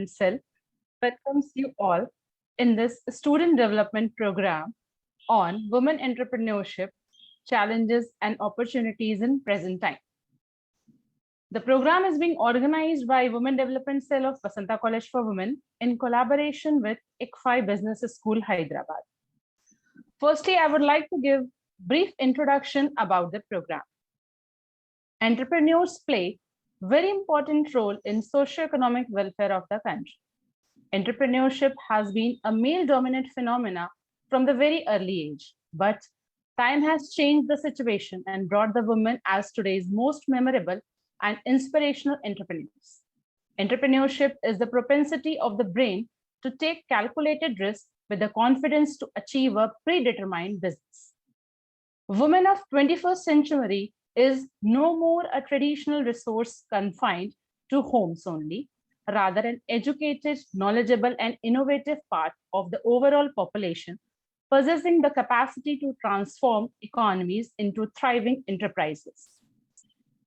Cell welcomes you all in this student development program on women entrepreneurship, challenges and opportunities in present time. The program is being organized by Women Development Cell of Vasanta College for Women in collaboration with ICFAI Business School, Hyderabad. Firstly, I would like to give brief introduction about the program. Entrepreneurs play very important role in socio-economic welfare of the country. Entrepreneurship has been a male-dominant phenomena from the very early age, but time has changed the situation and brought the women as today's most memorable and inspirational entrepreneurs. Entrepreneurship is the propensity of the brain to take calculated risks with the confidence to achieve a predetermined business. Women of 21st century is no more a traditional resource confined to homes only, rather an educated, knowledgeable, and innovative part of the overall population, possessing the capacity to transform economies into thriving enterprises.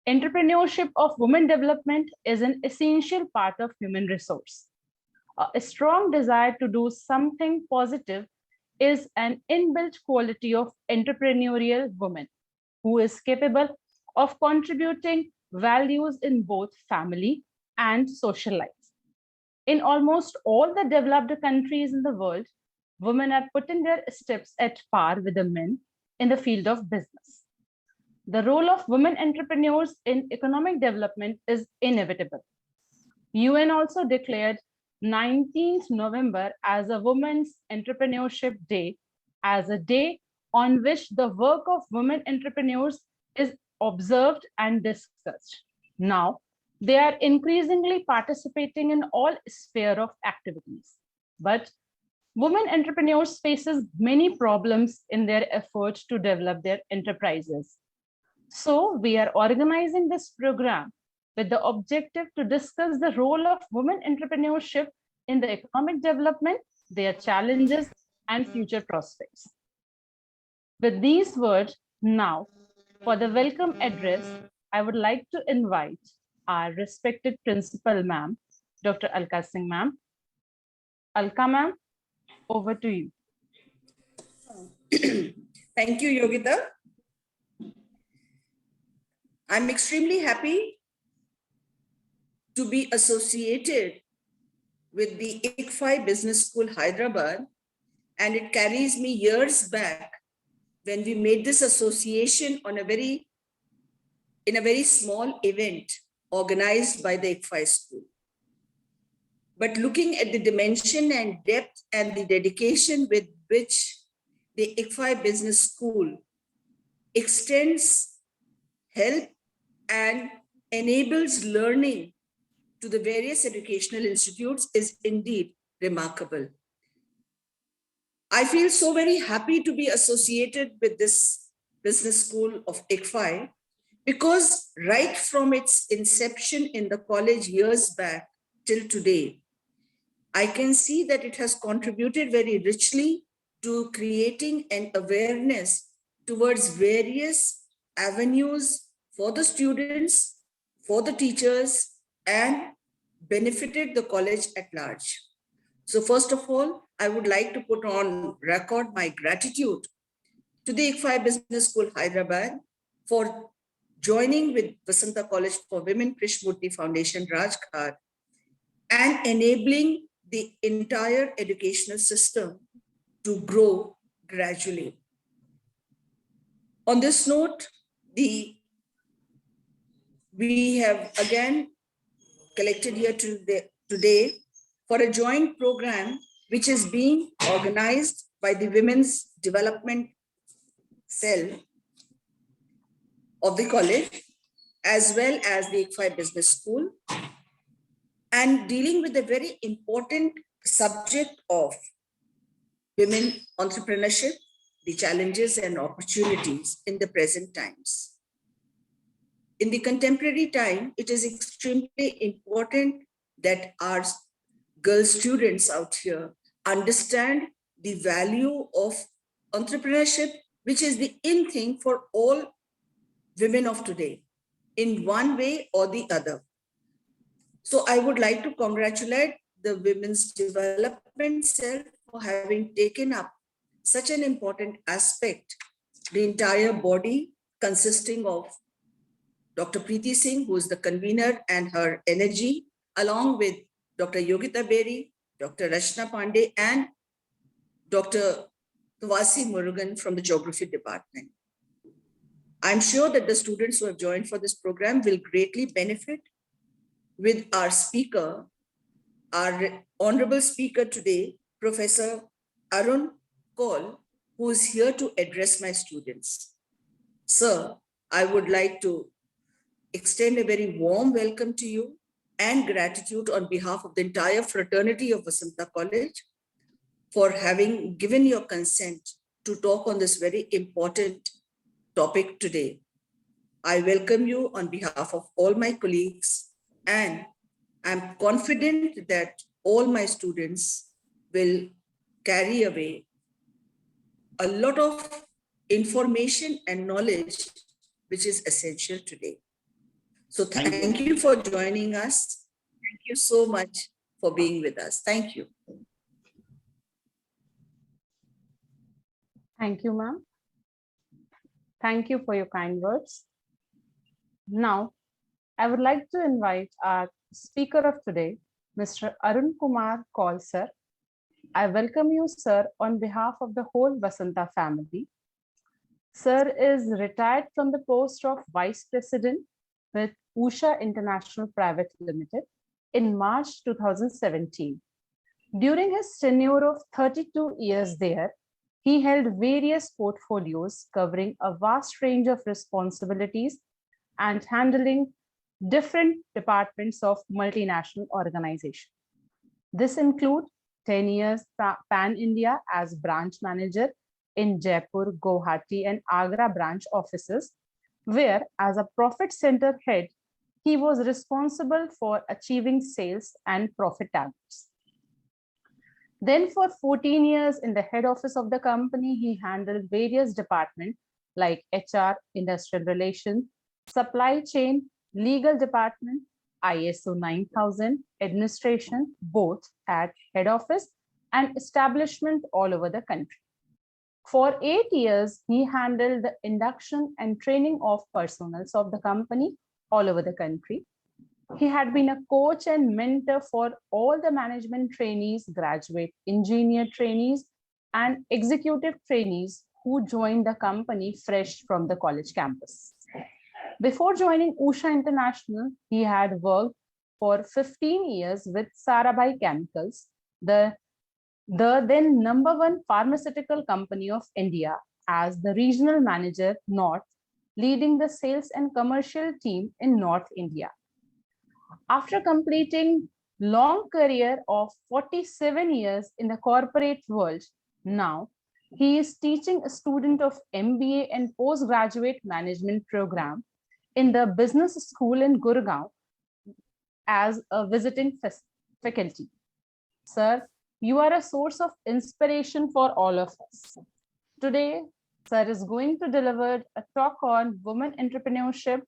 Entrepreneurship of women development is an essential part of human resource. A strong desire to do something positive is an inbuilt quality of entrepreneurial women who is capable of contributing values in both family and social life. In almost all the developed countries in the world, women are putting their steps at par with the men in the field of business. The role of women entrepreneurs in economic development is inevitable. UN also declared 19th November as a Women's Entrepreneurship Day, as a day on which the work of women entrepreneurs is observed and discussed. Now, they are increasingly participating in all spheres of activities. But women entrepreneurs faces many problems in their effort to develop their enterprises. So we are organizing this program with the objective to discuss the role of women entrepreneurship in the economic development, their challenges, and future prospects. With these words, now, for the welcome address, I would like to invite our respected principal, ma'am, Dr. Alka Singh, ma'am. Alka, ma'am, over to you. Thank you, Yogita. I'm extremely happy to be associated with the ICFAI Business School, Hyderabad, and it carries me years back when we made this association in a very small event organized by the ICFAI school. But looking at the dimension and depth and the dedication with which the ICFAI Business School extends help and enables learning to the various educational institutes is indeed remarkable. I feel so very happy to be associated with this business school of ICFAI because right from its inception in the college years back till today, I can see that it has contributed very richly to creating an awareness towards various avenues for the students, for the teachers, and benefited the college at large. So first of all, I would like to put on record my gratitude to the ICFAI Business School, Hyderabad, for joining with Vasanta College for Women Krishnamurthy Foundation, Rajghat, and enabling the entire educational system to grow gradually. On this note, we have again collected here today for a joint program which is being organized by the Women's Development Cell of the college, as well as the ICFAI Business School, and dealing with the very important subject of women entrepreneurship, the challenges and opportunities in the present times. In the contemporary time, it is extremely important that our girl students out here understand the value of entrepreneurship, which is the in thing for all women of today, in one way or the other. So I would like to congratulate the women's development cell for having taken up such an important aspect, the entire body consisting of Dr. Preeti Singh, who is the convener, and her energy, along with Dr. Yogita Berry, Dr. Rachna Pandey, and Dr. Tawasi Murugan from the Geography Department. I'm sure that the students who have joined for this program will greatly benefit with our speaker, our honorable speaker today, Professor Arun Kaul, who is here to address my students. Sir, I would like to extend a very warm welcome to you and gratitude on behalf of the entire fraternity of Vasanta College for having given your consent to talk on this very important topic today. I welcome you on behalf of all my colleagues, and I'm confident that all my students will carry away a lot of information and knowledge which is essential today. So thank you for joining us. Thank you so much for being with us. Thank you. Thank you, ma'am. Thank you for your kind words. Now, I would like to invite our speaker of today, Mr. Arun Kumar Kaul, sir. I welcome you, sir, on behalf of the whole Vasanta family. Sir is retired from the post of Vice President with Usha International Private Limited in March 2017. During his tenure of 32 years there, he held various portfolios covering a vast range of responsibilities and handling different departments of multinational organizations. This includes 10 years pan-India as branch manager in Jaipur, Guwahati, and Agra branch offices, where as a profit center head, he was responsible for achieving sales and profit targets. Then for 14 years in the head office of the company, he handled various departments like HR, industrial relations, supply chain, legal department, ISO 9000, administration, both at head office and establishment all over the country. For 8 years, he handled the induction and training of personnel of the company all over the country. He had been a coach and mentor for all the management trainees, graduate engineer trainees, and executive trainees who joined the company fresh from the college campus. Before joining Usha International, he had worked for 15 years with Sarabhai Chemicals, the then #1 pharmaceutical company of India, as the regional manager North, leading the sales and commercial team in North India. After completing long career of 47 years in the corporate world, now he is teaching a student of MBA and postgraduate management program in the business school in Gurgaon as a visiting faculty. Sir, you are a source of inspiration for all of us. Today, sir is going to deliver a talk on women entrepreneurship,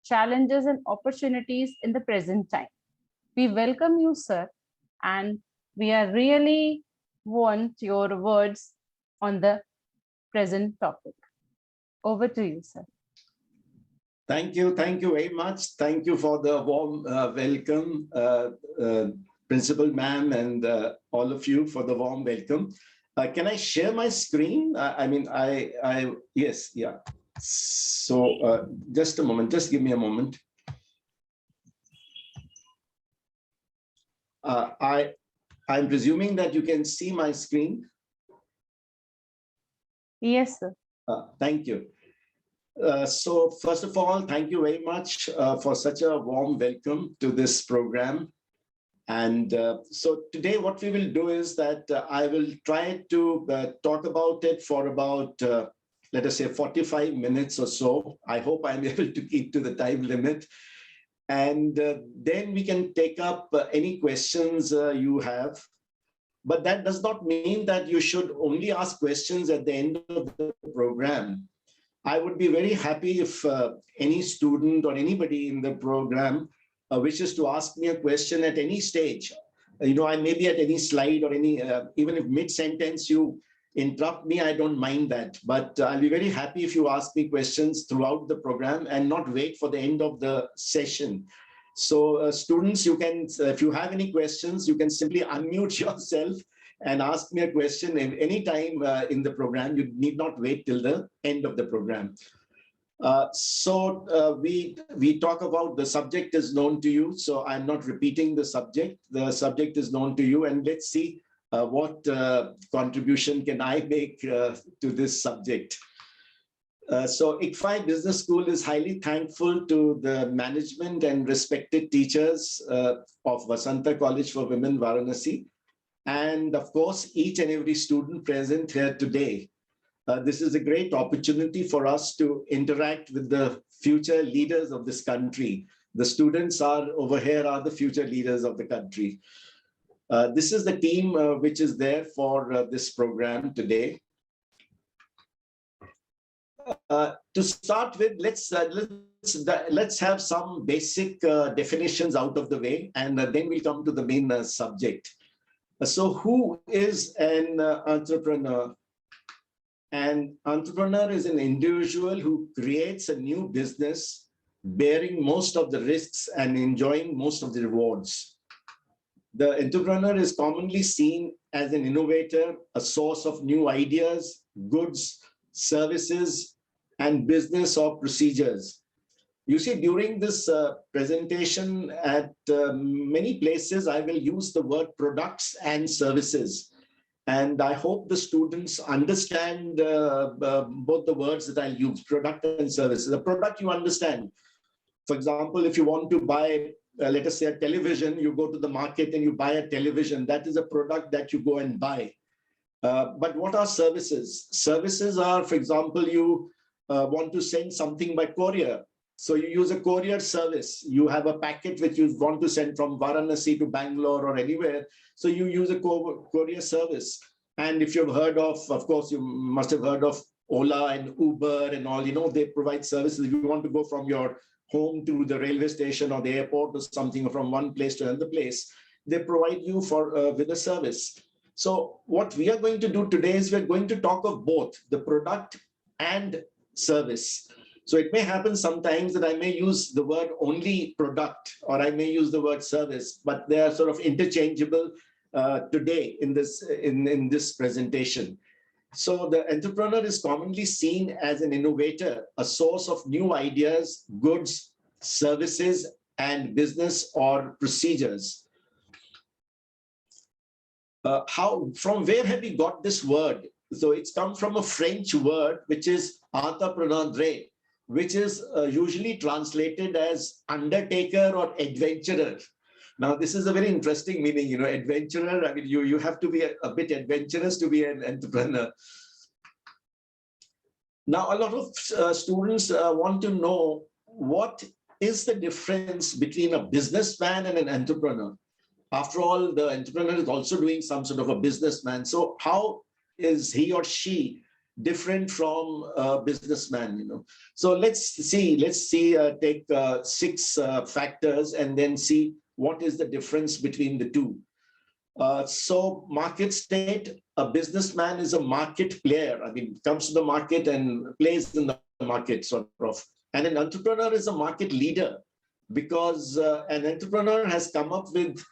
challenges and opportunities in the present time. We welcome you, sir, and we are really want your words on the present topic. Over to you, sir. Thank you very much. Thank you for the warm welcome, Principal Ma'am, and all of you for the warm welcome. Can I share my screen? Yes, yeah. So just a moment, just give me a moment. I'm presuming that you can see my screen. Yes, sir. Thank you. So first of all, thank you very much for such a warm welcome to this program. And so today what we will do is that I will try to talk about it for about, let us say 45 minutes or so. I hope I'm able to keep to the time limit. And then we can take up any questions you have. But that does not mean that you should only ask questions at the end of the program. I would be very happy if any student or anybody in the program wishes to ask me a question at any stage. I may be at any slide or any, even if mid-sentence you interrupt me, I don't mind that. But I'll be very happy if you ask me questions throughout the program and not wait for the end of the session. So students, you can, if you have any questions, you can simply unmute yourself and ask me a question any time in the program. You need not wait till the end of the program. We talk about the subject is known to you, so I'm not repeating the subject. The subject is known to you, and let's see what contribution can I make to this subject. So ICFAI Business School is highly thankful to the management and respected teachers of Vasanta College for Women, Varanasi, and of course, each and every student present here today. This is a great opportunity for us to interact with the future leaders of this country. The students are over here are the future leaders of the country. This is the team which is there for this program today. To start with, let's have some basic definitions out of the way, and then we'll come to the main subject. So who is an entrepreneur? An entrepreneur is an individual who creates a new business, bearing most of the risks and enjoying most of the rewards. The entrepreneur is commonly seen as an innovator, a source of new ideas, goods, services, and business or procedures. You see, during this presentation at many places, I will use the word products and services. And I hope the students understand both the words that I'll use, product and services. The product you understand. For example, if you want to buy, let us say a television, you go to the market and you buy a television. That is a product that you go and buy. But what are services? Services are, for example, you want to send something by courier. So you use a courier service. You have a packet which you want to send from Varanasi to Bangalore or anywhere. So you use a courier service. And if you've heard of course, you must have heard of Ola and Uber and all, they provide services. If you want to go from your home to the railway station or the airport or something, from one place to another place, they provide you with a service. So what we are going to do today is we're going to talk of both the product and service. So it may happen sometimes that I may use the word only product, or I may use the word service, but they are sort of interchangeable today in this presentation. So the entrepreneur is commonly seen as an innovator, a source of new ideas, goods, services, and business or procedures. From where have we got this word? So it's come from a French word, which is entrepreneur, which is usually translated as undertaker or adventurer. Now, this is a very interesting meaning, adventurer. I mean, you have to be a bit adventurous to be an entrepreneur. Now, a lot of students want to know what is the difference between a businessman and an entrepreneur. After all, the entrepreneur is also doing some sort of a businessman. So how is he or she different from a businessman? So let's take 6 factors and then see what is the difference between the two. So market state, a businessman is a market player. I mean, comes to the market and plays in the market sort of. And an entrepreneur is a market leader, because an entrepreneur has come up with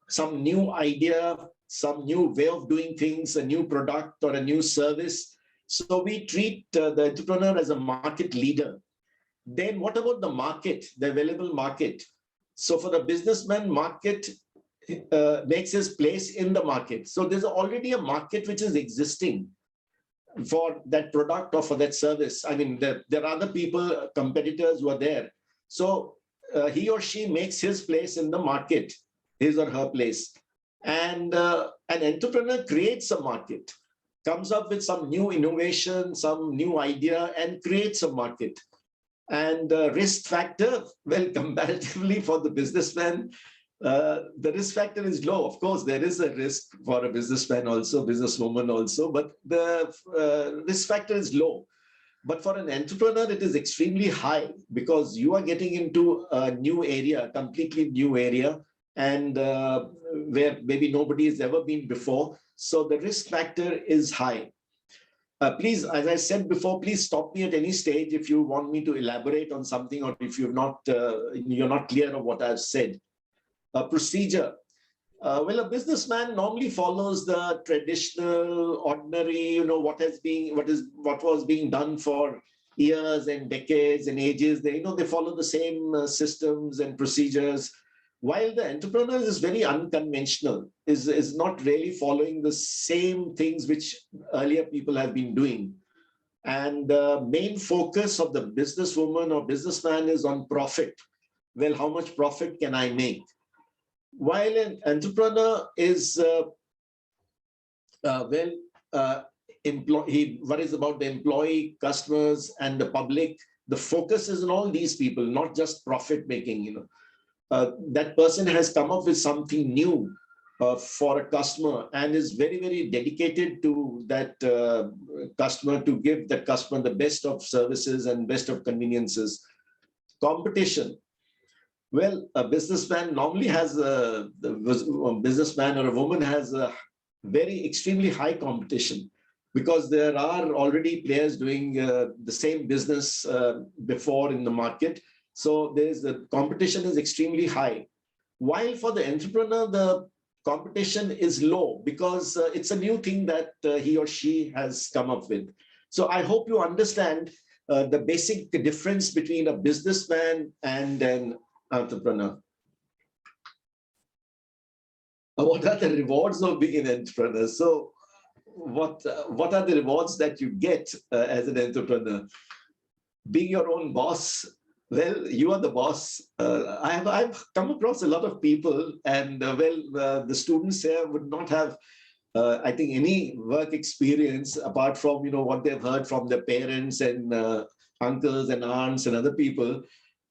some new idea, some new way of doing things, a new product or a new service. So we treat the entrepreneur as a market leader. Then what about the market, the available market? So for the businessman, market makes his place in the market. So there's already a market which is existing for that product or for that service. I mean, there are other people, competitors who are there. So he or she makes his place in the market, his or her place. And an entrepreneur creates a market, comes up with some new innovation, some new idea, and creates a market. And risk factor, well, comparatively for the businessman, the risk factor is low. Of course, there is a risk for a businessman also, businesswoman also, but the risk factor is low. But for an entrepreneur, it is extremely high, because you are getting into a new area, completely new area. and where maybe nobody has ever been before. So the risk factor is high. Please, as I said before, please stop me at any stage if you want me to elaborate on something, or if you're not clear of what I've said. Procedure. Well, a businessman normally follows the traditional, ordinary, what was being done for years and decades and ages. They follow the same systems and procedures. While the entrepreneur is very unconventional, is not really following the same things which earlier people have been doing. And the main focus of the businesswoman or businessman is on profit. Well, how much profit can I make? While an entrepreneur is, he worries about the employee, customers, and the public. The focus is on all these people, not just profit making. That person has come up with something new for a customer and is very, very dedicated to that customer, to give that customer the best of services and best of conveniences. Competition. Well, a businessman normally has a businessman or a woman has a very extremely high competition, because there are already players doing the same business before in the market. So the competition is extremely high. While for the entrepreneur, the competition is low, because it's a new thing that he or she has come up with. So I hope you understand the basic difference between a businessman and an entrepreneur. What are the rewards of being an entrepreneur? So what are the rewards that you get as an entrepreneur? Being your own boss. Well, you are the boss. I've come across a lot of people, and the students here would not have, I think, any work experience apart from what they've heard from their parents and uncles and aunts and other people.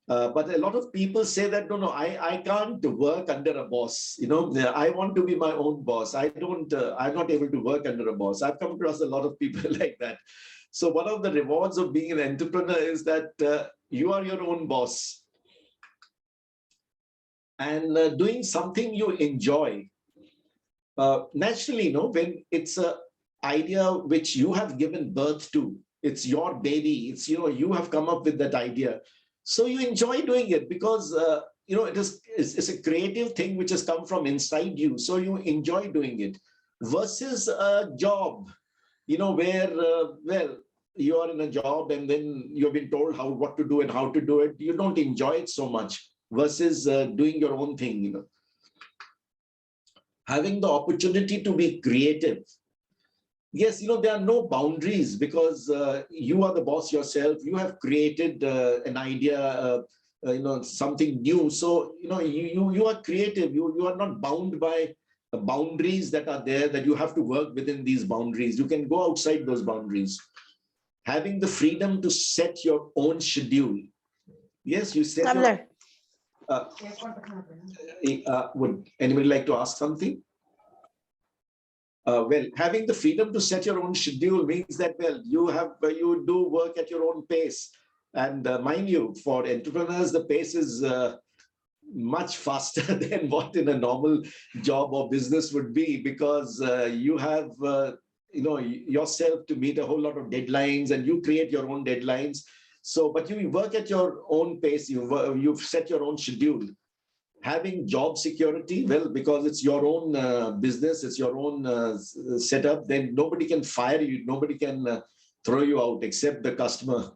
But a lot of people say that, no, I can't work under a boss. I want to be my own boss. I'm not able to work under a boss. I've come across a lot of people like that. So one of the rewards of being an entrepreneur is that you are your own boss. And doing something you enjoy. Naturally, when it's an idea which you have given birth to, it's your baby, it's, you have come up with that idea. So you enjoy doing it because, it's a creative thing which has come from inside you. So you enjoy doing it versus a job, where, you are in a job and then you've been told what to do and how to do it. You don't enjoy it so much versus doing your own thing, Having the opportunity to be creative. Yes, there are no boundaries because you are the boss yourself. You have created an idea, something new. So, you are creative. You are not bound by the boundaries that are there, that you have to work within these boundaries. You can go outside those boundaries. Having the freedom to set your own schedule. Yes, you said. Would anybody like to ask something? Well, having the freedom to set your own schedule means that, you do work at your own pace. And mind you, for entrepreneurs, the pace is much faster than what in a normal job or business would be, because you have, yourself to meet a whole lot of deadlines, and you create your own deadlines. So, but you work at your own pace. You've set your own schedule. Having job security, well, because it's your own business, it's your own setup, then nobody can fire you, nobody can throw you out except the customer.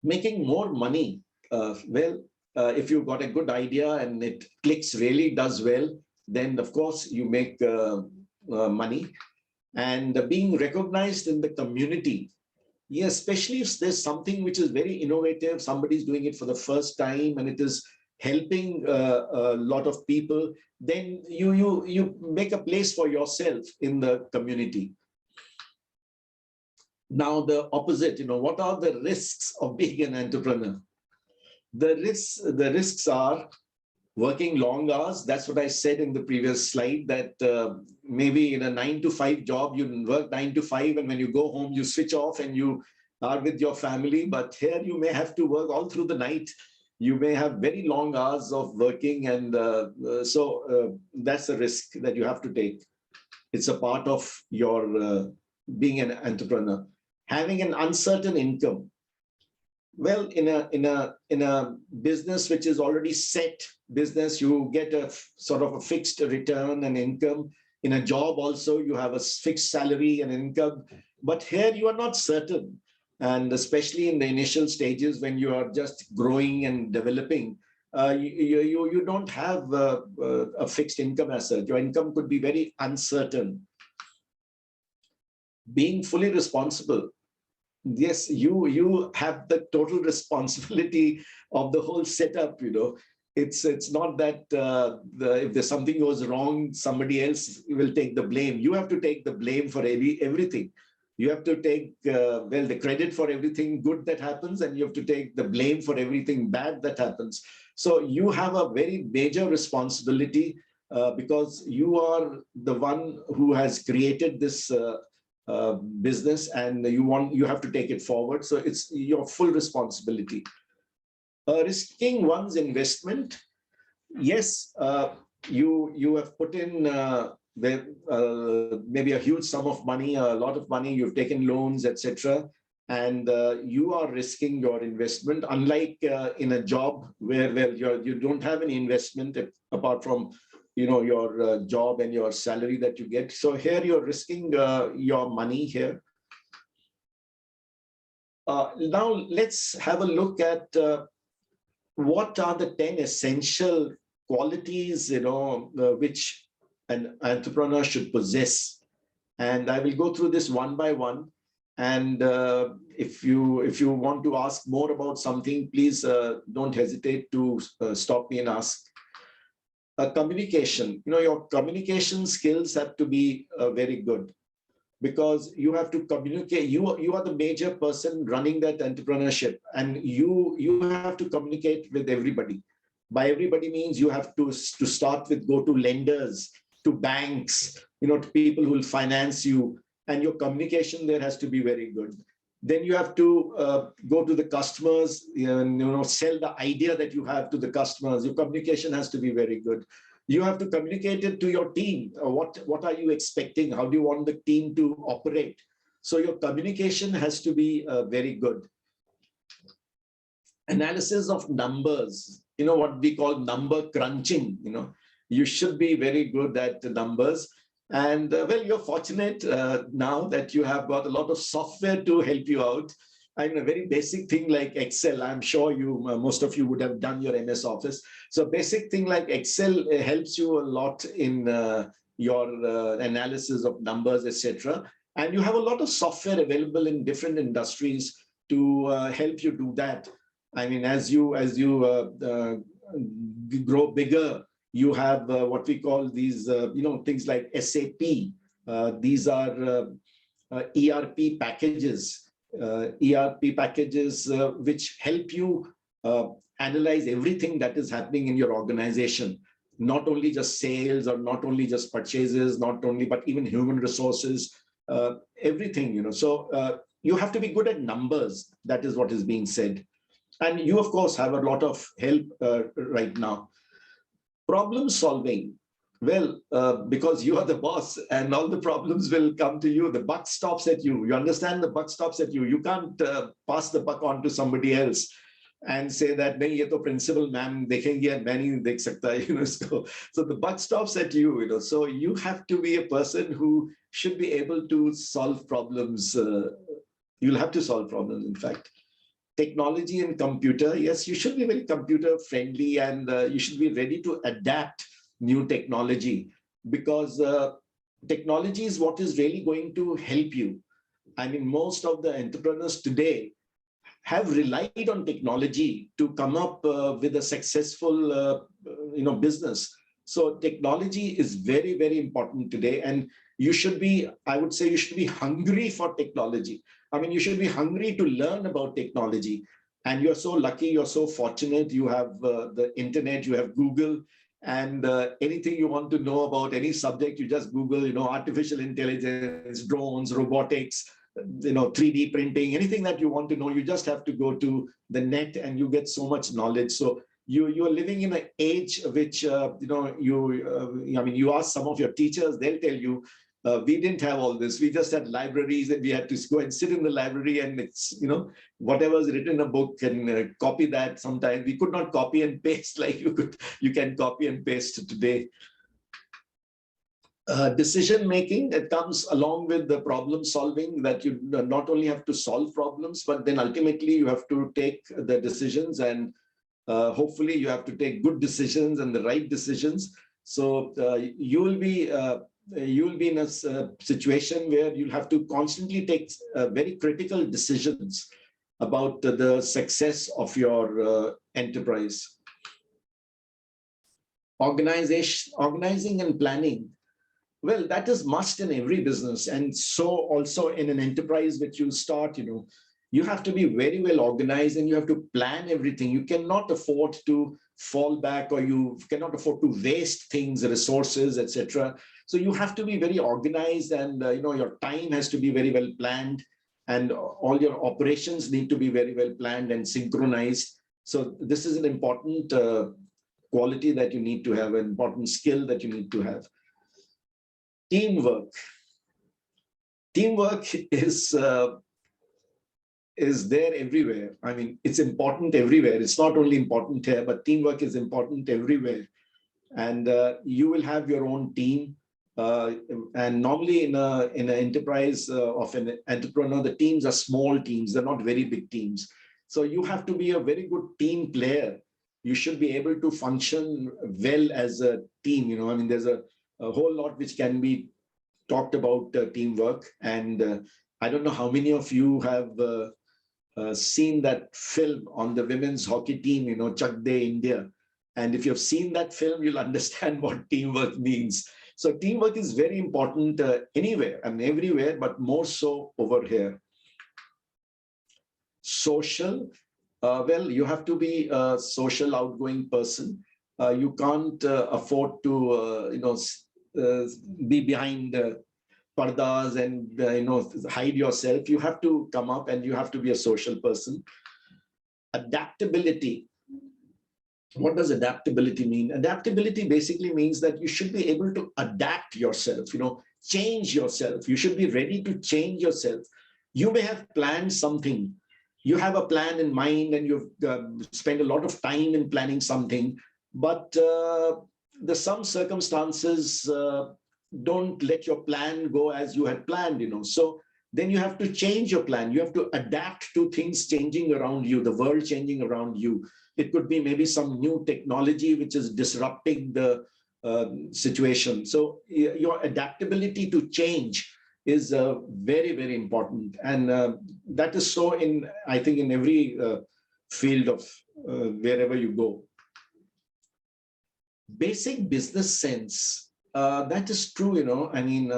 Making more money. If you've got a good idea and it clicks, really does well, then of course you make money. And being recognized in the community. Yes, especially if there's something which is very innovative, somebody's doing it for the first time and it is helping a lot of people, then you make a place for yourself in the community. Now the opposite, what are the risks of being an entrepreneur? The risks are working long hours. That's what I said in the previous slide, that maybe in a 9-to-5 job, you work 9 to 5, and when you go home, you switch off and you are with your family. But here you may have to work all through the night. You may have very long hours of working, and that's a risk that you have to take. It's a part of your being an entrepreneur. Having an uncertain income. Well, in a business which is already set business, you get a sort of a fixed return and income. In a job also, you have a fixed salary and income. But here you are not certain. And especially in the initial stages when you are just growing and developing, you don't have a fixed income as such. Your income could be very uncertain. Being fully responsible. Yes, you have the total responsibility of the whole setup. It's not that if there's something goes wrong, somebody else will take the blame. You have to take the blame for everything. You have to take the credit for everything good that happens, and you have to take the blame for everything bad that happens. So you have a very major responsibility because you are the one who has created this business, and you have to take it forward. So it's your full responsibility. Risking one's investment. Yes, you have put in maybe a huge sum of money, a lot of money, you've taken loans, etc. And you are risking your investment, unlike in a job where you don't have any investment apart from your job and your salary that you get. So here you're risking your money here. Now let's have a look at what are the 10 essential qualities which an entrepreneur should possess. And I will go through this one by one. And if you want to ask more about something, please don't hesitate to stop me and ask. Communication. Your communication skills have to be very good, because you have to communicate. You are the major person running that entrepreneurship, and you have to communicate with everybody. By everybody means you have to start with go to lenders, to banks, to people who will finance you, and your communication there has to be very good. Then you have to go to the customers and sell the idea that you have to the customers. Your communication has to be very good. You have to communicate it to your team. What are you expecting? How do you want the team to operate? So your communication has to be very good. Analysis of numbers. What we call number crunching. You should be very good at numbers. And you're fortunate now that you have got a lot of software to help you out. A very basic thing like Excel, I'm sure most of you would have done your MS Office. So basic thing like Excel helps you a lot in your analysis of numbers, etc. And you have a lot of software available in different industries to help you do that. As you grow bigger, you have what we call these, things like SAP. These are ERP packages. Which help you analyze everything that is happening in your organization, not only just sales or not only just purchases, but even human resources, everything. So you have to be good at numbers. That is what is being said. And you, of course, have a lot of help right now. Problem solving. Well, because you are the boss and all the problems will come to you. The buck stops at you. You understand, the buck stops at you. You can't pass the buck on to somebody else and say that, nahi, ye to principal ma'am dekhenge, main nahi dekh sakta, So the buck stops at you, So you have to be a person who should be able to solve problems. You'll have to solve problems, in fact. Technology and computer. Yes, you should be very computer friendly, and you should be ready to adapt new technology, because technology is what is really going to help you. Most of the entrepreneurs today have relied on technology to come up with a successful business. So technology is very, very important today, and you should be, I would say, you should be hungry for technology. You should be hungry to learn about technology. And you're so lucky, you're so fortunate. You have the internet, you have Google, and anything you want to know about any subject, you just Google, artificial intelligence, drones, robotics, 3D printing, anything that you want to know, you just have to go to the net and you get so much knowledge. So you're living in an age which, you ask some of your teachers, they'll tell you, we didn't have all this. We just had libraries and we had to go and sit in the library and it's, whatever's written in a book and copy that. Sometimes we could not copy and paste like you can copy and paste today. Decision making that comes along with the problem solving, that you not only have to solve problems, but then ultimately you have to take the decisions, and hopefully you have to take good decisions and the right decisions. So you will be in a situation where you'll have to constantly take very critical decisions about the success of your enterprise. Organizing and planning. Well, that is must in every business. And so also in an enterprise which you start, you have to be very well organized and you have to plan everything. You cannot afford to fall back, or you cannot afford to waste things, resources, etc. So you have to be very organized, and your time has to be very well planned, and all your operations need to be very well planned and synchronized. So this is an important quality that you need to have, an important skill that you need to have. Teamwork. Teamwork is there everywhere. I mean, it's important everywhere. It's not only important here, but teamwork is important everywhere. And you will have your own team. And normally in an enterprise of an entrepreneur, the teams are small teams. They're not very big teams. So you have to be a very good team player. You should be able to function well as a team. I mean, there's a whole lot which can be talked about teamwork. And I don't know how many of you have seen that film on the women's hockey team, Chak De India. And if you've seen that film, you'll understand what teamwork means. So teamwork is very important anywhere and everywhere, but more so over here. Social. Well, you have to be a social, outgoing person. You can't afford to, be behind pardas and hide yourself. You have to come up and you have to be a social person. Adaptability. What does adaptability mean? Adaptability basically means that you should be able to adapt yourself, change yourself. You should be ready to change yourself. You may have planned something. You have a plan in mind and you've spent a lot of time in planning something, but some circumstances don't let your plan go as you had planned, So then you have to change your plan. You have to adapt to things changing around you, the world changing around you. It could be maybe some new technology which is disrupting the situation. So your adaptability to change is very, very important. And that is so I think in every field of wherever you go. Basic business sense. That is true, I mean,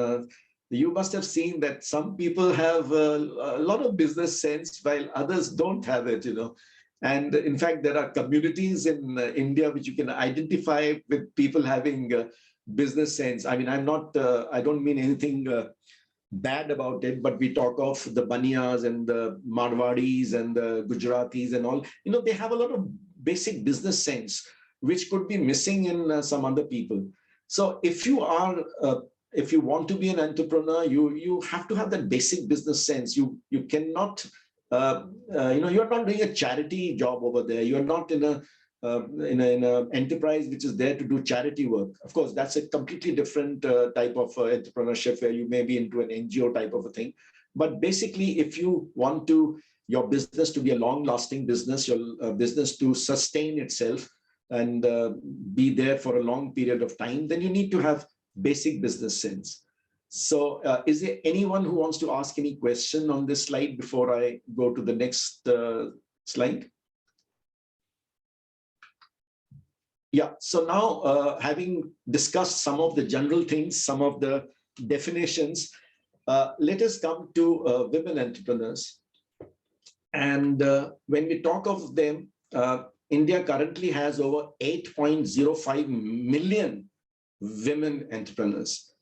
you must have seen that some people have a lot of business sense while others don't have it, And in fact, there are communities in India which you can identify with people having business sense. I mean, I don't mean anything bad about it, but we talk of the Baniyas and the Marwadis and the Gujaratis and all, they have a lot of basic business sense, which could be missing in some other people. So if you want to be an entrepreneur, you have to have that basic business sense. You cannot, you're not doing a charity job over there. You're not in an enterprise which is there to do charity work. Of course, that's a completely different type of entrepreneurship where you may be into an NGO type of a thing. But basically, if you want your business to be a long-lasting business, your business to sustain itself and be there for a long period of time, then you need to have basic business sense. So is there anyone who wants to ask any question on this slide before I go to the next slide? Yeah, so now having discussed some of the general things, some of the definitions, let us come to women entrepreneurs. And when we talk of them, India currently has over 8.05 million women entrepreneurs.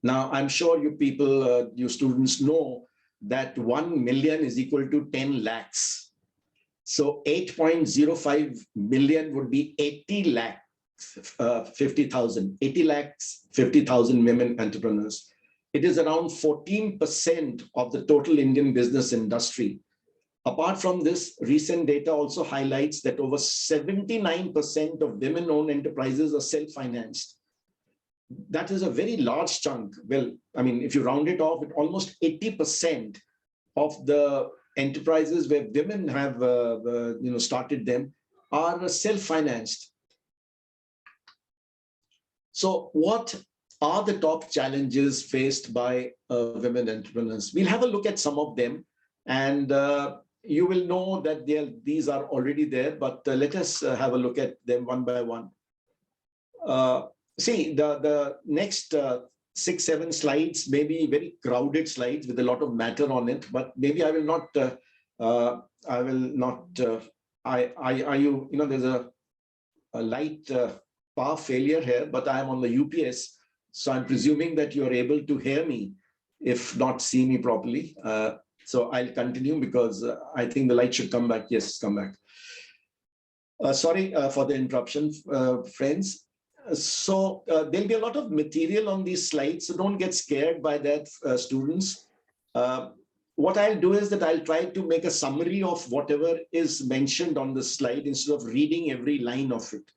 Now, I'm sure you people, you students know that 1 million is equal to 10 lakhs. So 8.05 million would be 80 lakhs, 50,000, 80 lakhs, 50,000 women entrepreneurs. It is around 14% of the total Indian business industry. Apart from this, recent data also highlights that over 79% of women-owned enterprises are self-financed. That is a very large chunk. Well, I mean, if you round it off, almost 80% of the enterprises where women have started them are self-financed. So what are the top challenges faced by women entrepreneurs? We'll have a look at some of them, and you will know that these are already there, but let us have a look at them one by one. See, the next 6-7 slides may be very crowded slides with a lot of matter on it, but maybe I will not, there's a light power failure here, but I am on the UPS. So I'm presuming that you're able to hear me, if not see me properly. So I'll continue because I think the light should come back. Yes, come back. Sorry for the interruption, friends. So there'll be a lot of material on these slides, so don't get scared by that, students. What I'll do is that I'll try to make a summary of whatever is mentioned on the slide instead of reading every line of it.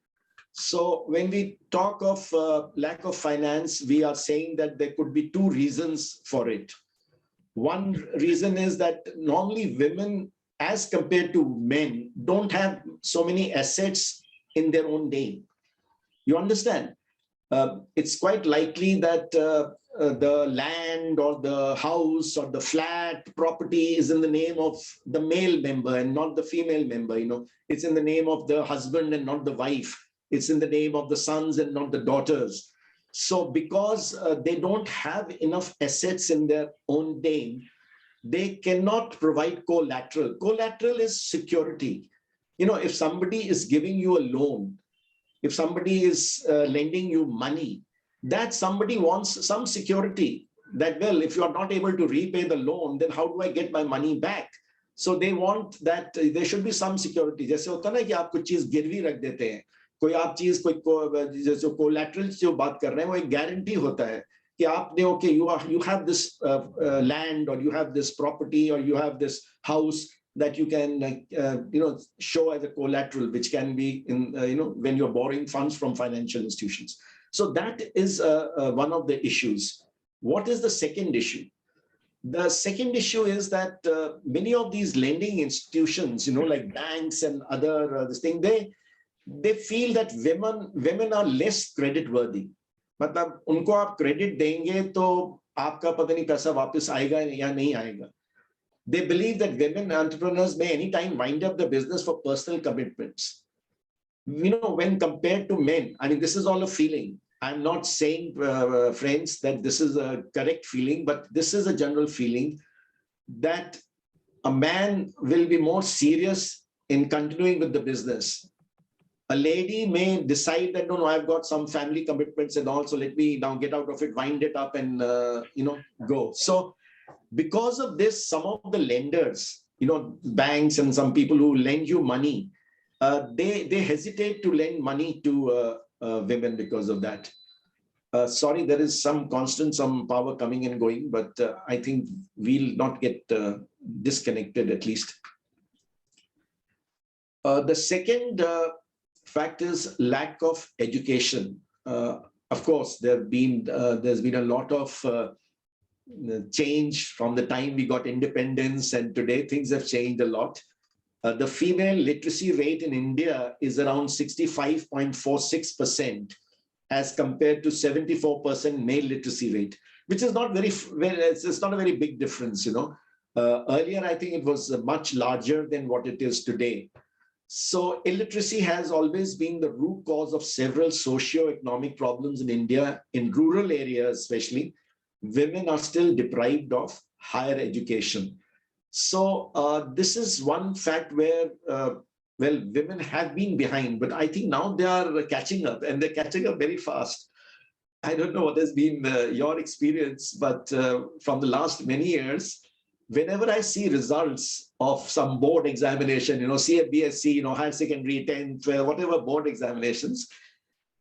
So when we talk of lack of finance, we are saying that there could be two reasons for it. One reason is that normally women, as compared to men, don't have so many assets in their own name. You understand? It's quite likely that the land or the house or the flat property is in the name of the male member and not the female member. It's in the name of the husband and not the wife. It's in the name of the sons and not the daughters. So because they don't have enough assets in their own name, they cannot provide collateral. Collateral is security. If somebody is giving you a loan, if somebody is lending you money, that somebody wants some security that, well, if you are not able to repay the loan, then how do I get my money back? So they want that there should be some security. जैसे होता है ना कि आप कुछ चीज गिरवी रख देते हैं, कोई आप चीज कोई जो कोलैटरल जो बात कर रहे हैं वो एक गारंटी होता है कि आपने okay you have this land or you have this property or you have this house that you can show as a collateral, which can be in when you're borrowing funds from financial institutions. So that is one of the issues. What is the second issue? The second issue is that many of these lending institutions, like banks and other this thing, they feel that women are less credit worthy. मतलब उनको आप credit देंगे तो आपका पता नहीं पैसा वापस आएगा या नहीं आएगा. They believe that women entrepreneurs may anytime wind up the business for personal commitments. When compared to men, I mean, this is all a feeling. I'm not saying, friends, that this is a correct feeling, but this is a general feeling that a man will be more serious in continuing with the business. A lady may decide that, no, I've got some family commitments and all, so let me now get out of it, wind it up and, go. So because of this, some of the lenders, banks and some people who lend you money, they hesitate to lend money to women because of that. Sorry, there is some power coming and going, but I think we'll not get disconnected at least. The second fact is lack of education. Of course, there's been a lot of change from the time we got independence, and today things have changed a lot. The female literacy rate in India is around 65.46% as compared to 74% male literacy rate, which is not it's not a very big difference. Earlier, I think it was much larger than what it is today. So illiteracy has always been the root cause of several socio-economic problems in India, in rural areas especially. Women are still deprived of higher education. So this is one fact where, women have been behind, but I think now they are catching up, and they're catching up very fast. I don't know what has been your experience, but from the last many years, whenever I see results of some board examination, CFBSC, higher secondary, 10th, 12, whatever board examinations,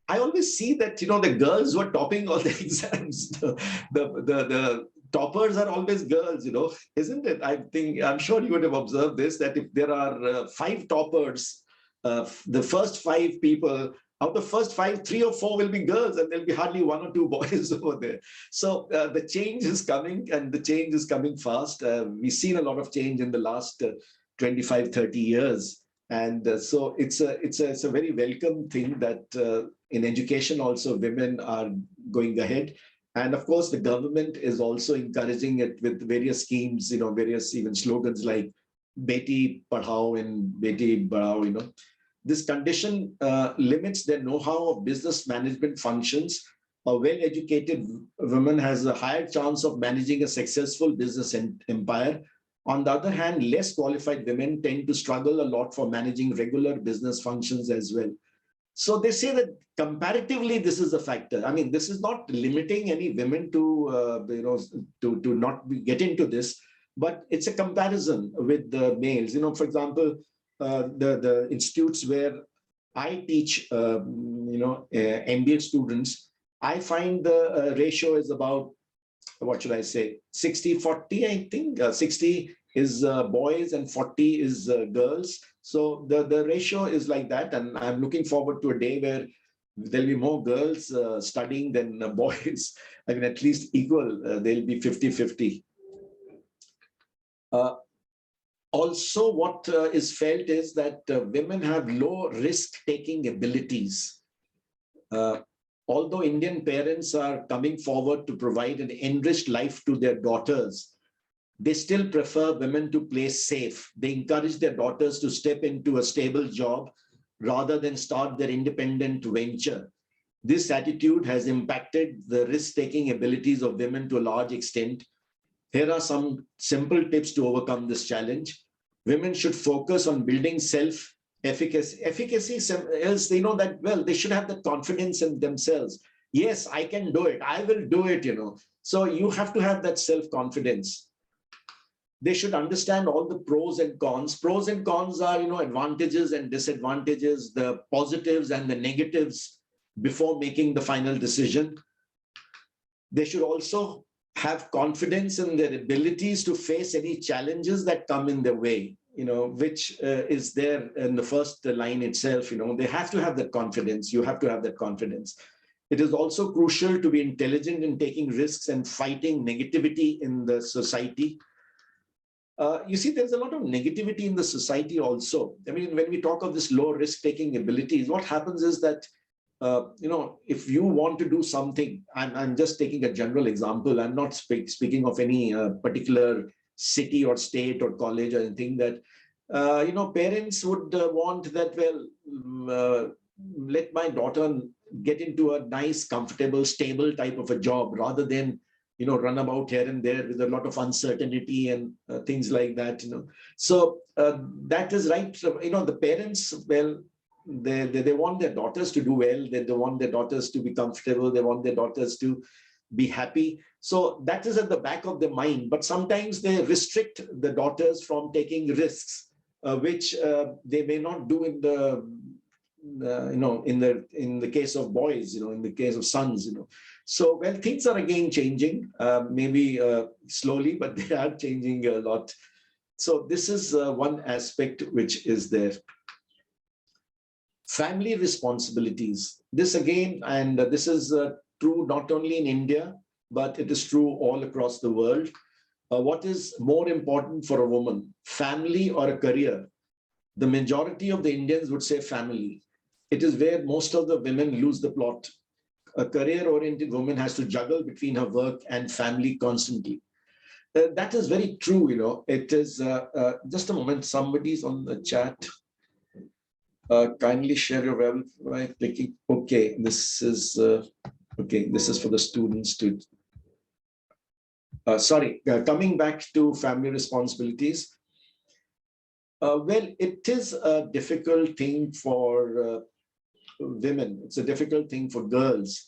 I always see that, the girls were topping all the exams. The toppers are always girls, isn't it? I'm sure you would have observed this, that if there are 5 toppers, the first 5 people, out of first 5, 3 or 4 will be girls, and there'll be hardly 1 or 2 boys over there. So the change is coming, and the change is coming fast. We've seen a lot of change in the last 25, 30 years. And so it's a very welcome thing that in education also women are going ahead. And of course, the government is also encouraging it with various schemes, various even slogans like Beti Padhao and Beti Badhao, This condition limits their know-how of business management functions. A well-educated woman has a higher chance of managing a successful business empire. On the other hand, less qualified women tend to struggle a lot for managing regular business functions as well. So they say that comparatively, this is a factor. I mean, this is not limiting any women to, to not get into this, but it's a comparison with the males. For example, the institutes where I teach, MBA students, I find the ratio is about, what should I say, 60-40, I think. 60 is boys and 40 is girls. So the ratio is like that. And I'm looking forward to a day where there'll be more girls studying than boys. I mean, at least equal. They'll be 50-50. Also, what is felt is that women have low risk-taking abilities. Although Indian parents are coming forward to provide an enriched life to their daughters, they still prefer women to play safe. They encourage their daughters to step into a stable job rather than start their independent venture. This attitude has impacted the risk-taking abilities of women to a large extent. Here are some simple tips to overcome this challenge. Women should focus on building self-efficacy. Efficacy is, they know that, well, they should have the confidence in themselves. Yes, I can do it. I will do it, So you have to have that self-confidence. They should understand all the pros and cons. Pros and cons are, advantages and disadvantages, the positives and the negatives before making the final decision. They should also have confidence in their abilities to face any challenges that come in their way, which is there in the first line itself. They have to have that confidence. You have to have that confidence. It is also crucial to be intelligent in taking risks and fighting negativity in the society. You see, there's a lot of negativity in the society also. I mean, when we talk of this low risk-taking abilities, what happens is that, if you want to do something, I'm just taking a general example. I'm not speaking of any particular city or state or college or anything that, parents would want that, well, let my daughter get into a nice, comfortable, stable type of a job rather than run about here and there with a lot of uncertainty and things like that, So that is right. The parents, well, they want their daughters to do well. They want their daughters to be comfortable. They want their daughters to be happy. So that is at the back of their mind. But sometimes they restrict the daughters from taking risks, which they may not do in the in the case of boys, in the case of sons, So, well, things are again changing, maybe slowly, but they are changing a lot. So this is one aspect which is there. Family responsibilities. This again, and this is true not only in India, but it is true all across the world. What is more important for a woman, family or a career? The majority of the Indians would say family. It is where most of the women lose the plot. A career-oriented woman has to juggle between her work and family constantly. That is very true, It is, just a moment, somebody's on the chat. Kindly share your web by clicking. Okay, this is for the students to. Coming back to family responsibilities. Well, it is a difficult thing for women. It's a difficult thing for girls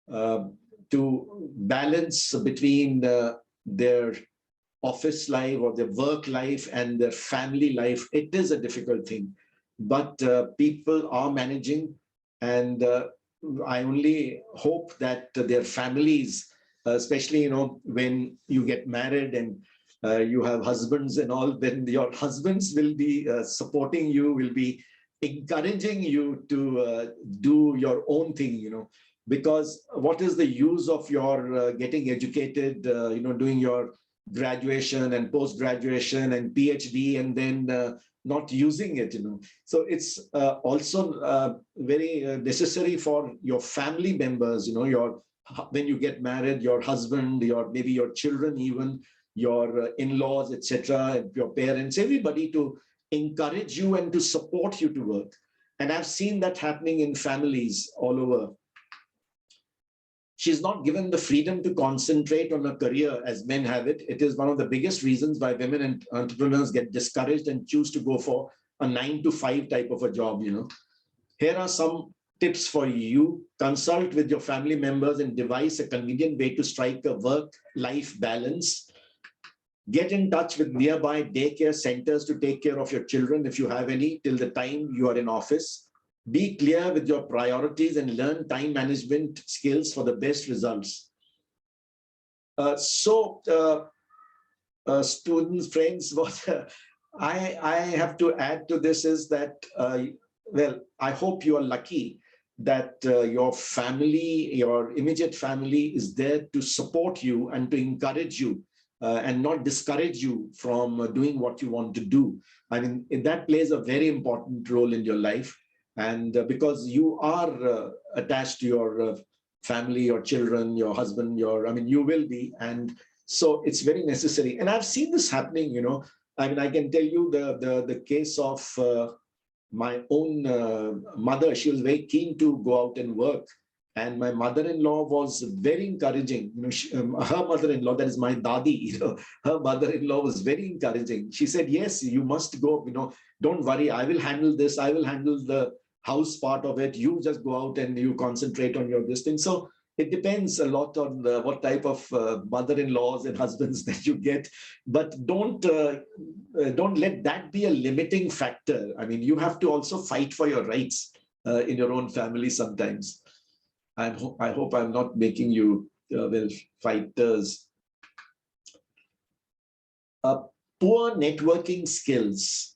to balance between their office life or their work life and their family life. It is a difficult thing, but people are managing, and I only hope that their families, especially, when you get married and you have husbands and all, then your husbands will be supporting you, will be encouraging you to do your own thing, because what is the use of your getting educated, doing your graduation and post-graduation and PhD, and then not using it. So it's also very necessary for your family members, when you get married, your husband, maybe your children, even your in-laws, etc., your parents, everybody to encourage you and to support you to work. And I've seen that happening in families all over. She's not given the freedom to concentrate on a career as men have it. It is one of the biggest reasons why women and entrepreneurs get discouraged and choose to go for a 9-to-5 type of a job. Here are some tips for you. Consult with your family members and devise a convenient way to strike a work-life balance. Get in touch with nearby daycare centers to take care of your children, if you have any, till the time you are in office. Be clear with your priorities and learn time management skills for the best results. Students, friends, what I have to add to this is that, well, I hope you are lucky that your family, your immediate family is there to support you and to encourage you and not discourage you from doing what you want to do. I mean, that plays a very important role in your life. And because you are attached to your family, your children, your husband, you will be. And so it's very necessary. And I've seen this happening, I can tell you the case of my own mother. She was very keen to go out and work. And my mother-in-law was very encouraging. Her mother-in-law, that is my dadi, her mother-in-law was very encouraging. She said, yes, you must go, don't worry, I will handle this. I will handle the house part of it. You just go out and you concentrate on your this thing. So it depends a lot on what type of mother-in-laws and husbands that you get. But don't let that be a limiting factor. I mean, you have to also fight for your rights in your own family sometimes. I hope I'm not making you fighters. Poor networking skills.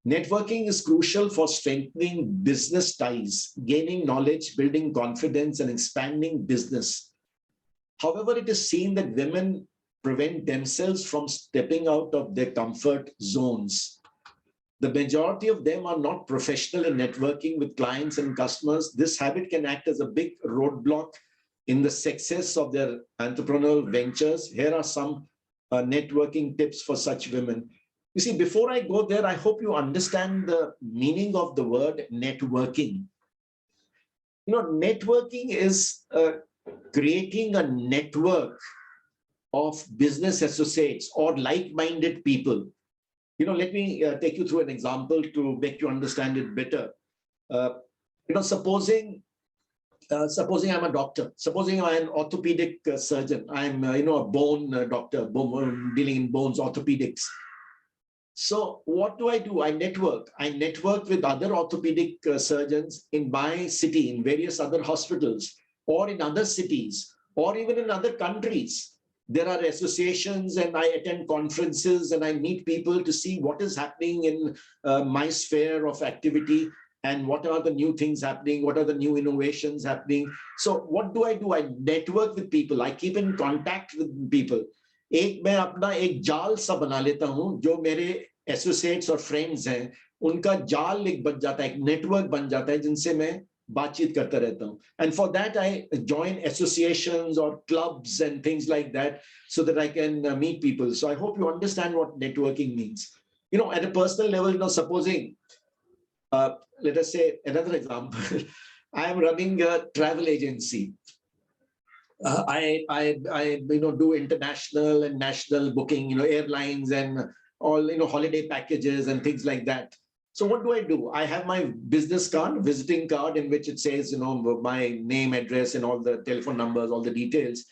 Networking is crucial for strengthening business ties, gaining knowledge, building confidence, and expanding business. However, it is seen that women prevent themselves from stepping out of their comfort zones. The majority of them are not professional in networking with clients and customers. This habit can act as a big roadblock in the success of their entrepreneurial ventures. Here are some networking tips for such women. You see, before I go there, I hope you understand the meaning of the word networking. Networking is creating a network of business associates or like-minded people. Let me take you through an example to make you understand it better. Supposing I'm a doctor, supposing I'm an orthopedic surgeon, I'm a bone doctor, dealing in bones, orthopedics. So what do? I network. I network with other orthopedic surgeons in my city, in various other hospitals, or in other cities, or even in other countries. There are associations, and I attend conferences, and I meet people to see what is happening in my sphere of activity, and what are the new things happening, what are the new innovations happening. So what do? I network with people. I keep in contact with people. मैं अपना एक जाल सा बना लेता हूं, जो मेरे एसोसिएट्स और फ्रेंड्स हैं, उनका जाल एक बन जाता है, एक नेटवर्क बन जाता है, जिनसे मैं बातचीत करता रहता हूं. And for that, I join associations or clubs and things like that, so that I can meet people. So I hope you understand what networking means. At a personal level, supposing, let us say another example, I am running a travel agency. I do international and national booking, airlines and all, holiday packages and things like that. So what do? I have my business card, visiting card, in which it says, my name, address, and all the telephone numbers, all the details.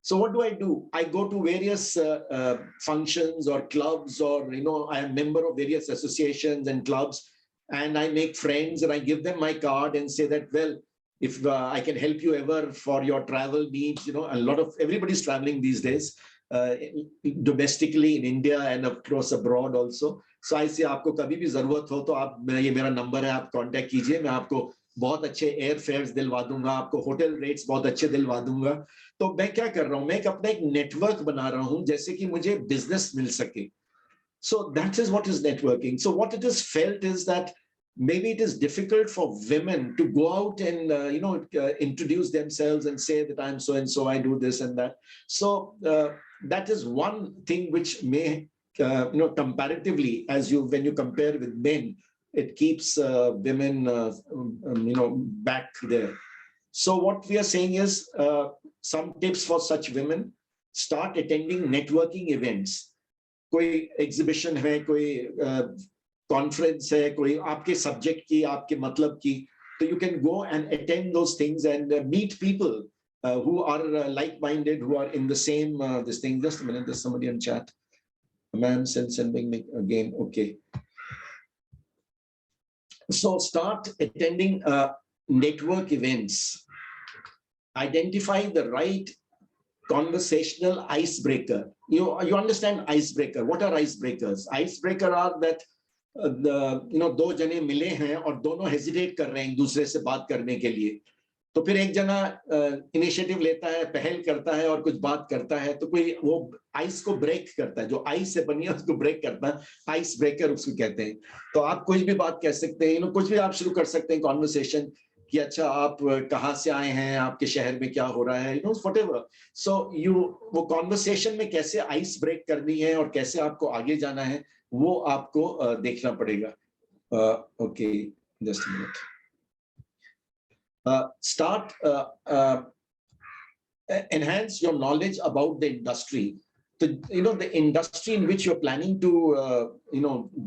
So what do? I go to various functions or clubs, or I am a member of various associations and clubs, and I make friends and I give them my card and say that, well, if I can help you ever for your travel needs, everybody's traveling these days, domestically in India and of course abroad also. So I say, आपको कभी भी जरूरत हो तो आप ये मेरा number है, आप कांटेक्ट कीजिए, मैं आपको बहुत अच्छे एयर फेयर्स दिलवा दूंगा, आपको होटल रेट्स बहुत अच्छे दिलवा दूंगा. तो मैं क्या कर रहा हूं, मैं अपना एक नेटवर्क बना रहा हूं जैसे कि मुझे बिजनेस मिल सके. So that is what is networking. So what it is felt is that maybe it is difficult for women to go out and introduce themselves and say that I'm so and so, I do this and that. So that is one thing which may comparatively, when you compare with men, it keeps women back there. So what we are saying is some tips for such women: start attending networking events. कोई exhibition है, कोई conference है, कोई आपके subject की, आपके मतलब की, तो you can go and attend those things and meet people who are like-minded, who are in the same this thing. Just a minute, there's somebody on chat. Ma'am, sending me again. Okay. So start attending network events. Identify the right conversational icebreaker. You understand icebreaker. What are icebreakers? Icebreaker are that दो जने मिले हैं और दोनों hesitate कर रहे हैं एक दूसरे से बात करने के लिए, तो फिर एक जना इनिशिएटिव लेता है, पहल करता है और कुछ बात करता है, तो कोई वो आइस को ब्रेक करता है, जो आइस से बनी है उसको ब्रेक करता है, आइस ब्रेकर उसको कहते हैं. तो आप कुछ भी बात कह सकते हैं, कुछ भी आप शुरू कर सकते हैं कॉन्वर्सेशन, कि अच्छा आप कहाँ से आए हैं, आपके शहर में क्या हो रहा है, व्हाटएवर. सो वो कॉन्वर्सेशन में कैसे आइस ब्रेक करनी है और कैसे आपको आगे जाना है, वो आपको देखना पड़ेगा. Okay, just a minute. Start enhance your knowledge about the industry. The industry in which you're planning to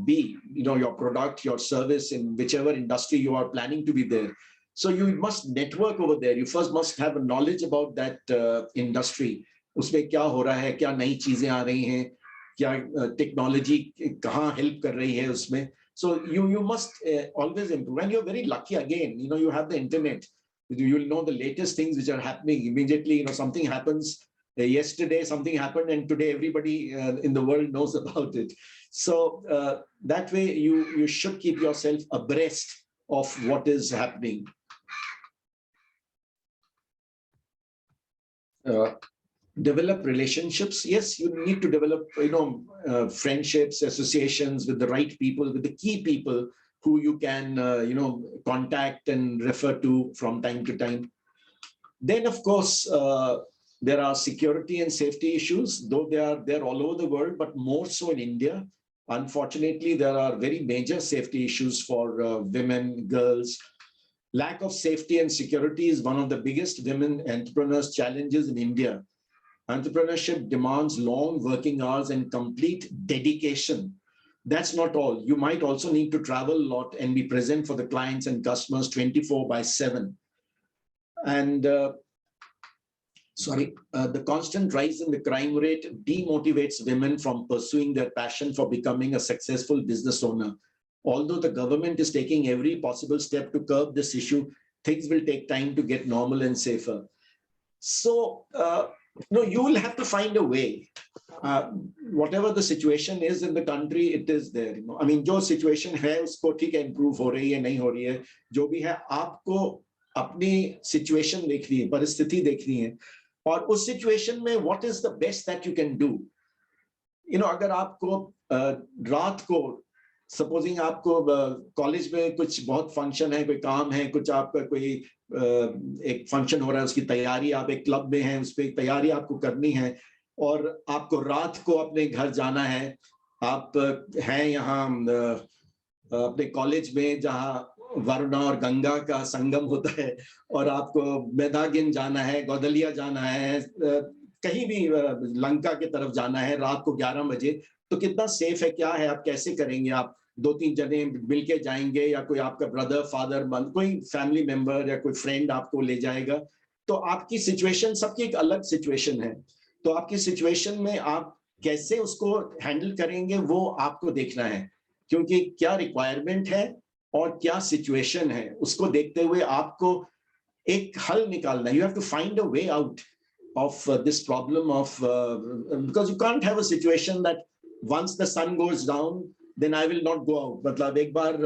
be, your product, your service, in whichever industry you are planning to be there. So you must network over there. You first must have a knowledge about that industry. उसमें क्या हो रहा है, क्या नई चीजें आ रही हैं, क्या टेक्नोलॉजी कहाँ हेल्प कर रही है उसमें. So you must always improve. And you're very lucky again, you have the internet. You'll know the latest things which are happening immediately. Something happens yesterday, something happened, and today everybody in the world knows about it. So that way you should keep yourself abreast of what is happening. Develop relationships. Yes, you need to develop, friendships, associations with the right people, with the key people who you can, contact and refer to from time to time. Then, of course, there are security and safety issues, though they're all over the world, but more so in India. Unfortunately, there are very major safety issues for women, girls. Lack of safety and security is one of the biggest women entrepreneurs' challenges in India. Entrepreneurship demands long working hours and complete dedication. That's not all. You might also need to travel a lot and be present for the clients and customers 24/7. And the constant rise in the crime rate demotivates women from pursuing their passion for becoming a successful business owner. Although the government is taking every possible step to curb this issue, things will take time to get normal and safer. So, you will have to find a way. Whatever the situation is in the country, it is there. I mean, जो situation है उसको ठीक है, improve हो रही है, नहीं हो रही है, जो भी है, आपको अपनी situation देखनी है, परिस्थिति देखनी है, और उस situation में what is the best that you can do. अगर आपको रात को, सपोजिंग आपको कॉलेज में कुछ बहुत फंक्शन है, कोई काम है, कुछ आपका कोई एक फंक्शन हो रहा है, उसकी तैयारी, आप एक क्लब में हैं, उस पर तैयारी आपको करनी है, और आपको रात को अपने घर जाना है. आप हैं यहाँ अपने कॉलेज में जहाँ वरुणा और गंगा का संगम होता है, और आपको मेदागिन जाना है, गौदलिया जाना है, कहीं भी लंका की तरफ जाना है रात को 11 बजे, तो कितना सेफ है, क्या है, आप कैसे करेंगे? आप 2-3 जने मिलके जाएंगे, या कोई आपका ब्रदर, फादर, कोई फैमिली मेंबर या कोई फ्रेंड आपको ले जाएगा? तो आपकी सिचुएशन, सबकी एक अलग सिचुएशन है, तो आपकी सिचुएशन में आप कैसे उसको हैंडल करेंगे वो आपको देखना है, क्योंकि क्या रिक्वायरमेंट है और क्या सिचुएशन है, उसको देखते हुए आपको एक हल निकालना. You have to find a way out of this problem of because you can't have a situation that once the sun goes down then I will not go out. मतलब एक बार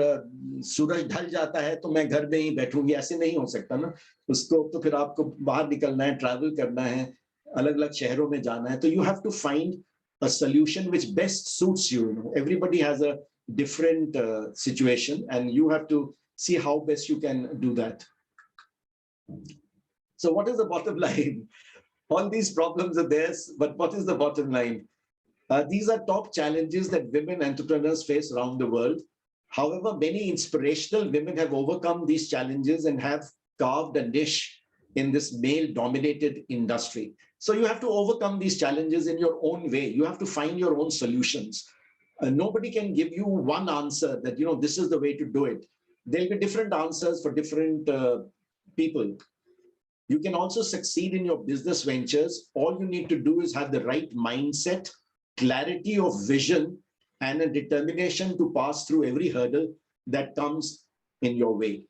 सूरज ढल जाता है तो मैं घर में ही बैठूंगी, ऐसे नहीं हो सकता ना. उसको तो फिर आपको बाहर निकलना है, ट्रैवल करना है, अलग अलग शहरों में जाना है. तो you have to find a solution which best suits you. Everybody has a different situation and you have to see how best you can do that. So what is the bottom line? All these problems are there, but what is the bottom line? These are top challenges that women entrepreneurs face around the world. However, many inspirational women have overcome these challenges and have carved a niche in this male-dominated industry. So you have to overcome these challenges in your own way. You have to find your own solutions. Nobody can give you one answer that, this is the way to do it. There'll be different answers for different people. You can also succeed in your business ventures. All you need to do is have the right mindset, clarity of vision, and a determination to pass through every hurdle that comes in your way.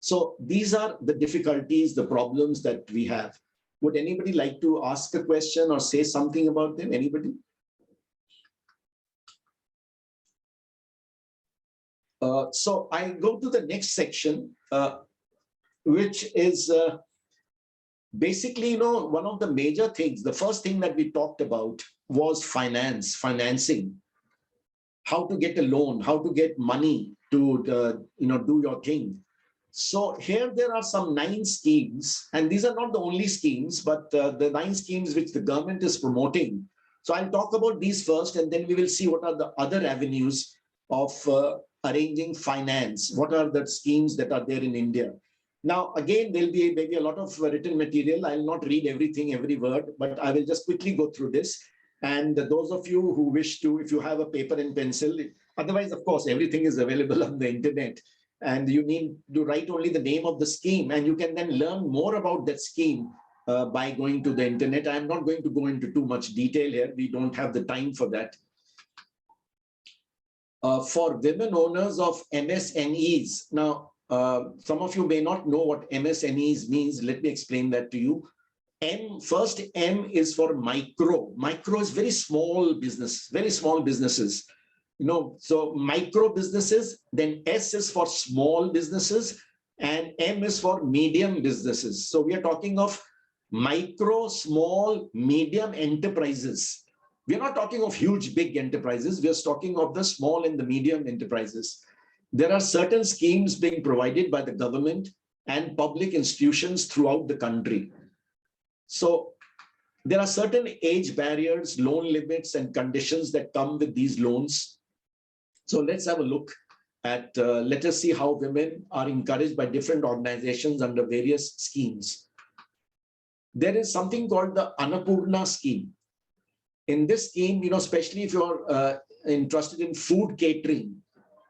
So these are the difficulties, the problems that we have. Would anybody like to ask a question or say something about them? Anybody? So I go to the next section, which is basically, one of the major things, the first thing that we talked about was financing, how to get a loan, how to get money to, do your thing. So here there are some 9 schemes, and these are not the only schemes, but the 9 schemes which the government is promoting. So I'll talk about these first, and then we will see what are the other avenues of arranging finance. What are the schemes that are there in India? Now, again, there'll be maybe a lot of written material. I'll not read everything, every word, but I will just quickly go through this. And those of you who wish to, if you have a paper and pencil, otherwise, of course, everything is available on the internet. And you need to write only the name of the scheme, and you can then learn more about that scheme by going to the internet. I'm not going to go into too much detail here. We don't have the time for that. For women owners of MSMEs. Now, some of you may not know what MSMEs means. Let me explain that to you. First M is for micro. Micro is very small business, very small businesses. So micro businesses, then S is for small businesses, and M is for medium businesses. So we are talking of micro, small, medium enterprises. We are not talking of huge, big enterprises. We are talking of the small and the medium enterprises. There are certain schemes being provided by the government and public institutions throughout the country. So there are certain age barriers, loan limits, and conditions that come with these loans. So let's have a look at, let us see how women are encouraged by different organizations under various schemes. There is something called the Annapurna Scheme. In this scheme, especially if you're interested in food catering,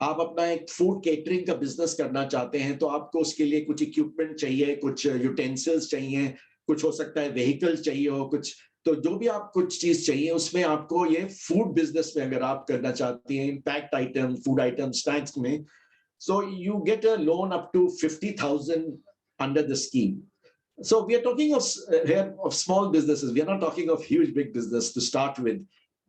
आप अपना एक food catering का business करना चाहते हैं, तो आपको उसके लिए कुछ इक्विपमेंट चाहिए, कुछ यूटेंसिल्स चाहिए, कुछ हो सकता है व्हीकल्स चाहिए हो, कुछ तो जो भी आप कुछ चीज चाहिए उसमें आपको ये फूड बिजनेस में अगर आप करना चाहती हैं, packed item, food item, snacks में, so you get a loan up to 50,000 under the scheme. So we are talking of here of small businesses. We are not talking of huge big business to start with.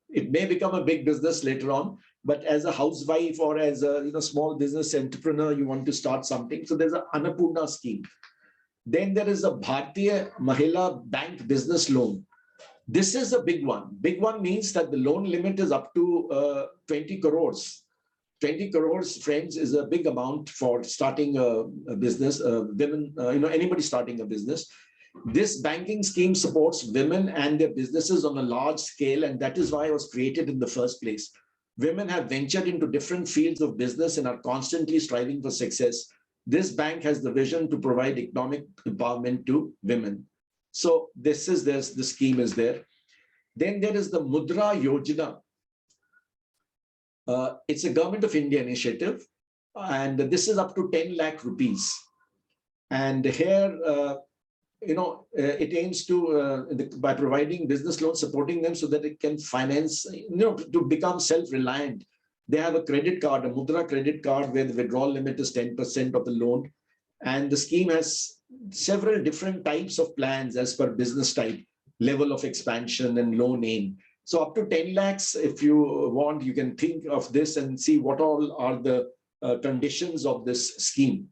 It may become a big business later on, but as a housewife or as a small business entrepreneur, you want to start something. So there's an Annapurna scheme. Then there is a Bharatiya Mahila Bank Business Loan. This is a big one. Big one means that the loan limit is up to 20 crores. 20 crores, friends, is a big amount for starting a business. Women, anybody starting a business. This banking scheme supports women and their businesses on a large scale, and that is why it was created in the first place. Women have ventured into different fields of business and are constantly striving for success. This bank has the vision to provide economic empowerment to women. So the scheme is there. Then there is the Mudra Yojana. It's a Government of India initiative, and this is up to 10 lakh rupees. And here it aims to, by providing business loans, supporting them so that it can finance, to become self-reliant. They have a credit card, a Mudra credit card, where the withdrawal limit is 10% of the loan. And the scheme has several different types of plans as per business type, level of expansion and loan aim. So up to 10 lakhs, if you want, you can think of this and see what all are the conditions of this scheme.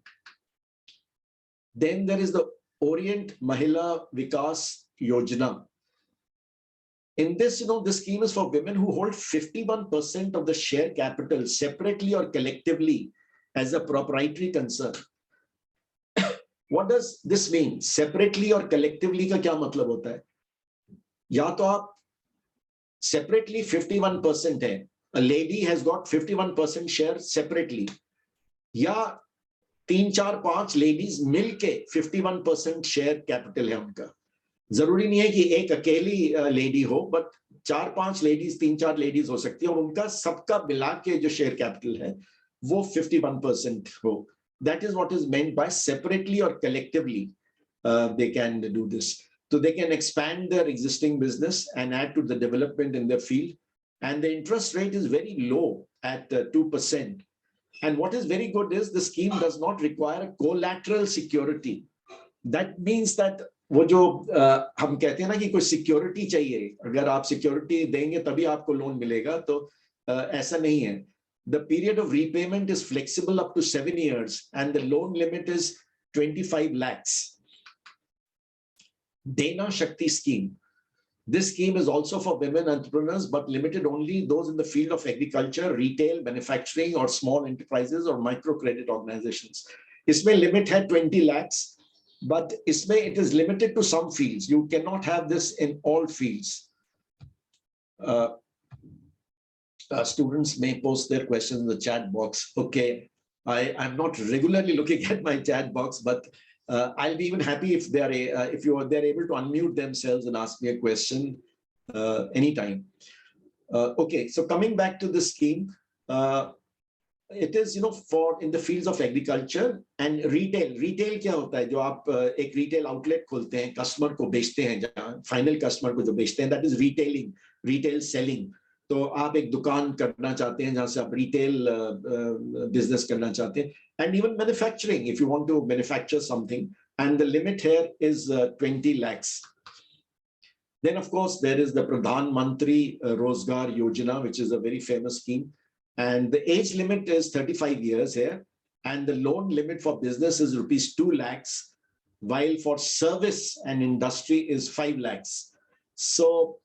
Then there is the Orient Mahila Vikas Yojana. In this, this scheme is for women who hold 51% of the share capital separately or collectively as a proprietary concern. What does this mean? Separately or collectively का क्या मतलब होता है? या तो आप separately 51% है. A lady has got 51% share separately. या 3-4-5 ladies मिलके 51% share capital है उनका. जरूरी नहीं है कि एक अकेली लेडी हो, बट 4-5 लेडीज, 3-4 लेडीज हो सकती है और उनका सबका मिला के जो शेयर कैपिटल है वो 51% हो. That is what is meant by separately or collectively they can do this. So they can expand their existing business and add to the development in their field. And the interest rate is very low at 2%. And what is very good is the scheme does not require a collateral security. That means that वो जो हम कहते हैं ना कि कोई security चाहिए, अगर आप सिक्योरिटी देंगे तभी आपको लोन मिलेगा, तो ऐसा नहीं है. The period of repayment is flexible up to 7 years and the loan limit is 25 lakhs. Dena Shakti scheme. This scheme is also for women entrepreneurs, but limited only those in the field of agriculture, retail, manufacturing, or small enterprises or microcredit organizations. इसमें limit है 20 lakhs, but इसमें it is limited to some fields. You cannot have this in all fields. Students may post their questions in the chat box. Okay, I'm not regularly looking at my chat box, but I'll be even happy if they're able to unmute themselves and ask me a question anytime. Okay, so coming back to the scheme, it is for in the fields of agriculture and retail. Retail क्या होता है? जो आप एक retail outlet खोलते हैं, customer को बेचते हैं, जहाँ final customer को जो बेचते हैं, that is retailing, retail selling. तो आप एक दुकान करना चाहते हैं जहां से आप रिटेल बिजनेस करना चाहते हैं, and even manufacturing, if you want to manufacture something, and the limit here is 20 lakhs. Then of course there is the Pradhan Mantri Rozgar Yojana, which is a very famous scheme, and the age limit is 35 years here, and the loan limit for business is rupees 2 lakhs, while for service and industry is 5 lakhs. So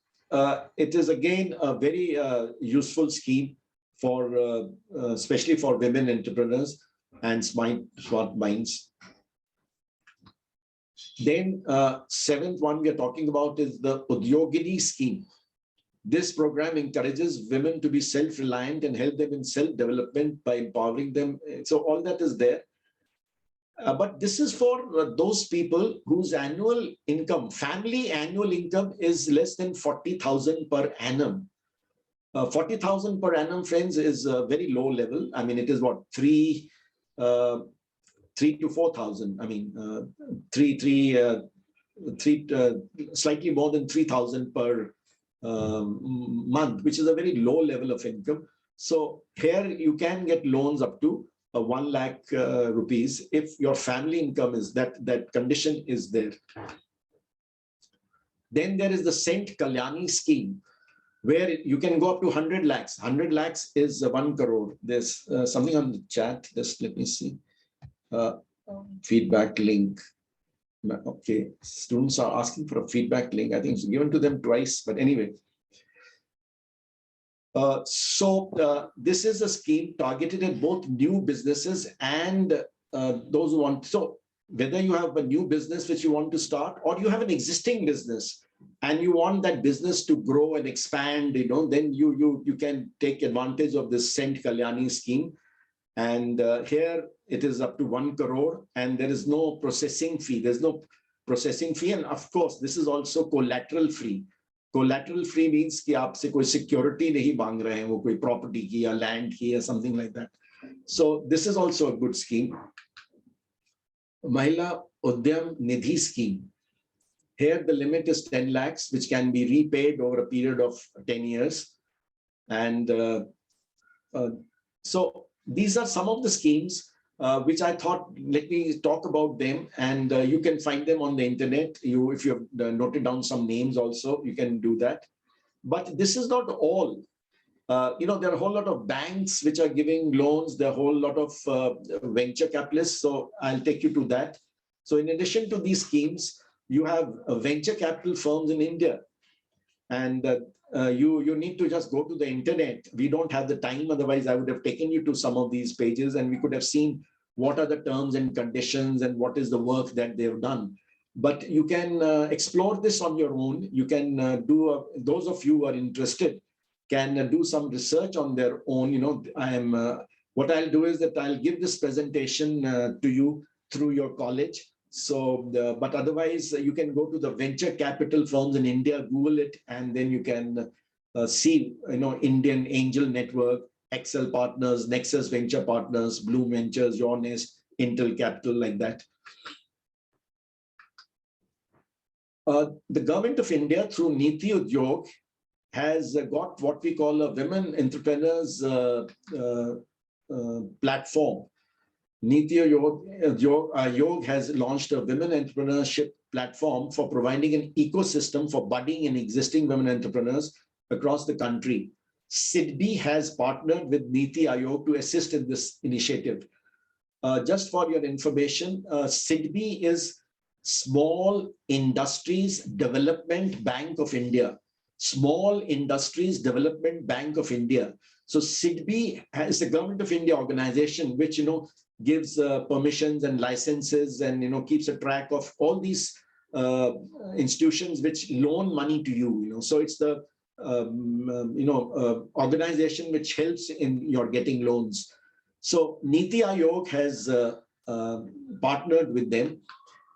it is again a very useful scheme for especially for women entrepreneurs and smart minds. Then seventh one we are talking about is the Yogiri Scheme. This program encourages women to be self-reliant and help them in self-development by empowering them. So all that is there. But this is for those people whose annual income, family annual income is less than 40,000 per annum. 40,000 per annum, friends, is a very low level. I mean, it is what, 3 to 4,000. I mean, slightly more than 3,000 per month, which is a very low level of income. So here you can get loans up to 1 lakh rupees if your family income is that condition is there. Then there is the Saint Kalyani scheme, where you can go up to 100 lakhs. 100 lakhs is 1 crore. There's something on the chat. Just let me see. Feedback link. Okay, students are asking for a feedback link. I think it's given to them twice, but anyway. This is a scheme targeted at both new businesses and those who want. So whether you have a new business which you want to start, or you have an existing business and you want that business to grow and expand, then you can take advantage of this Saint Kalyani scheme. And here it is up to 1 crore, and there is no processing fee. There's no processing fee, and of course this is also collateral free. Collateral free means कि आपसे कोई security नहीं मांग रहे हैं, वो कोई property की या land की या something like that. So this is also a good scheme. Mahila Udyam Nidhi scheme. Here, the limit is 10 lakhs, which can be repaid over a period of 10 years. And so these are some of the schemes which I thought, let me talk about them. And you can find them on the internet. If you have noted down some names also, you can do that. But this is not all. There are a whole lot of banks which are giving loans. There are a whole lot of venture capitalists. So I'll take you to that. So in addition to these schemes, you have venture capital firms in India. And you need to just go to the internet. We don't have the time. Otherwise, I would have taken you to some of these pages and we could have seen what are the terms and conditions and what is the work that they've done. But you can explore this on your own. You can those of you who are interested can do some research on their own. What I'll do is that I'll give this presentation to you through your college. So, but otherwise you can go to the venture capital firms in India, Google it, and then you can see, Indian Angel Network, Excel Partners, Nexus Venture Partners, Bloom Ventures, Your Nest, Intel Capital, like that. The government of India through Niti Udyog has got what we call a women entrepreneurs platform. Niti Udyog has launched a women entrepreneurship platform for providing an ecosystem for budding and existing women entrepreneurs across the country. SIDBI has partnered with Niti Aayog to assist in this initiative. Just for your information, SIDBI is Small Industries Development Bank of India. Small Industries Development Bank of India. So SIDBI is a government of India organization which gives permissions and licenses and keeps a track of all these institutions which loan money to you. So it's the organization which helps in your getting loans. So Niti Aayog has partnered with them,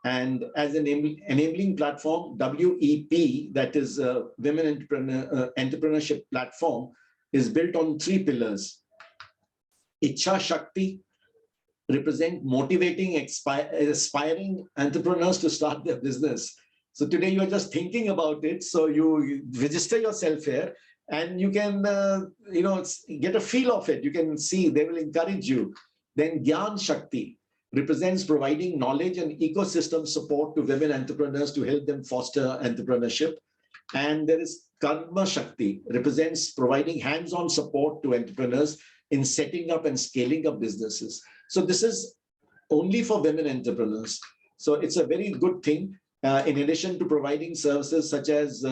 and as an enabling platform, WEP, that is Women Entrepreneurship Platform, is built on 3 pillars. Ichha Shakti, represent motivating aspiring entrepreneurs to start their business. So today you're just thinking about it. So you register yourself here and you can, get a feel of it. You can see, they will encourage you. Then Gyan Shakti represents providing knowledge and ecosystem support to women entrepreneurs to help them foster entrepreneurship. And there is Karma Shakti, represents providing hands-on support to entrepreneurs in setting up and scaling up businesses. So this is only for women entrepreneurs. So it's a very good thing. In addition to providing services such as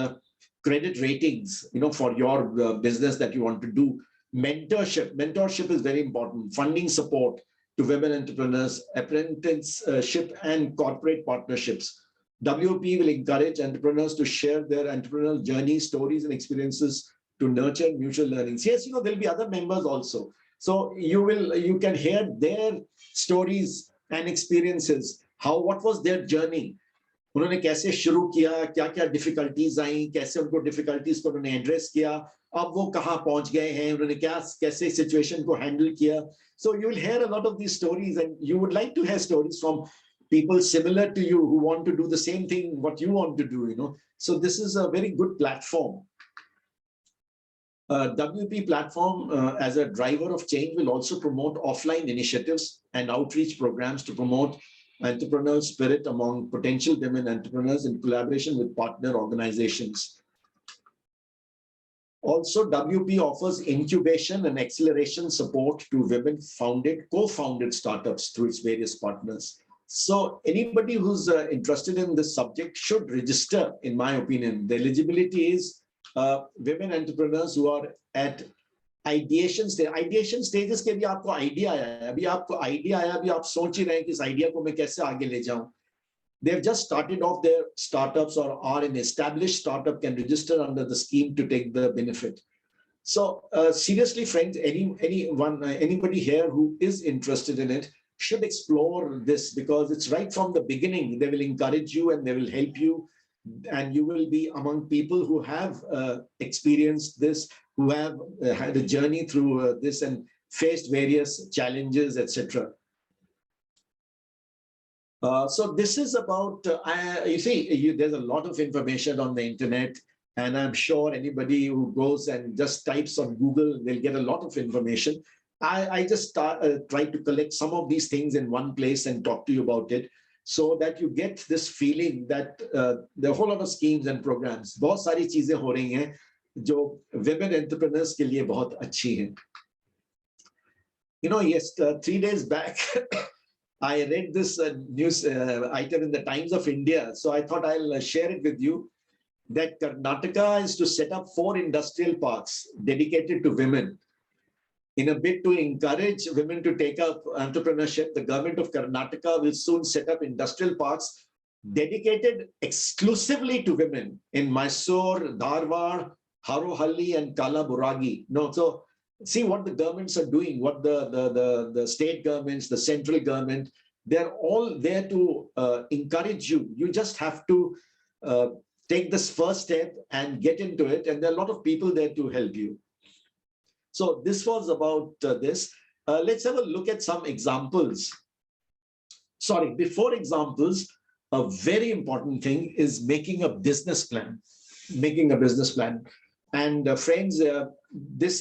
credit ratings, for your business that you want to do, mentorship is very important. Funding support to women entrepreneurs, apprenticeship and corporate partnerships. WP will encourage entrepreneurs to share their entrepreneurial journeys, stories, and experiences to nurture mutual learnings. Yes, there'll be other members also. So you can hear their stories and experiences. What was their journey? उन्होंने कैसे शुरू किया, क्या-क्या difficulties आई, कैसे उनको difficulties को उन्होंने address किया, अब वो कहां पहुंच गए हैं, उन्होंने कैसे सिचुएशन को हैंडल किया. So you will hear a lot of these stories, and you would like to hear stories from people similar to you who want to do the same thing what you want to do. So this is a very good platform. WP platform as a driver of change will also promote offline initiatives and outreach programs to promote entrepreneurial spirit among potential women entrepreneurs in collaboration with partner organizations. Also, WP offers incubation and acceleration support to women co-founded startups through its various partners. So anybody who's interested in this subject should register, in my opinion. The eligibility is women entrepreneurs who are at ideation stage. Ideation stages के भी आपको idea आया है. अभी आपको idea आया, अभी आप सोच ही रहे हैं कि इस idea को मैं कैसे आगे ले जाऊं. They've just started off their startups or are an established startup can register under the scheme to take the benefit. So seriously, friends, anybody here who is interested in it should explore this, because it's right from the beginning. They will encourage you and they will help you, and you will be among people who have experienced this, who have had a journey through this and faced various challenges, etc. So this is about, you see, there's a lot of information on the internet, and I'm sure anybody who goes and just types on Google, they'll get a lot of information. I just try to collect some of these things in one place and talk to you about it, so that you get this feeling that there are a whole lot of schemes and programs. बहुत सारी चीजें हो रही हैं जो women entrepreneurs के लिए बहुत अच्छी हैं. You know, yes, 3 days back, I read this news item in the Times of India. So I thought I'll share it with you, that Karnataka is to set up 4 industrial parks dedicated to women. In a bid to encourage women to take up entrepreneurship, the government of Karnataka will soon set up industrial parks dedicated exclusively to women in Mysore, Dharwad, Harohalli, and Kalaburagi. No, so see what the governments are doing, what the state governments, the central government, they're all there to encourage you. You just have to take this first step and get into it. And there are a lot of people there to help you. So this was about this. Let's have a look at some examples. Sorry, before examples, a very important thing is making a business plan. Making a business plan. And friends, this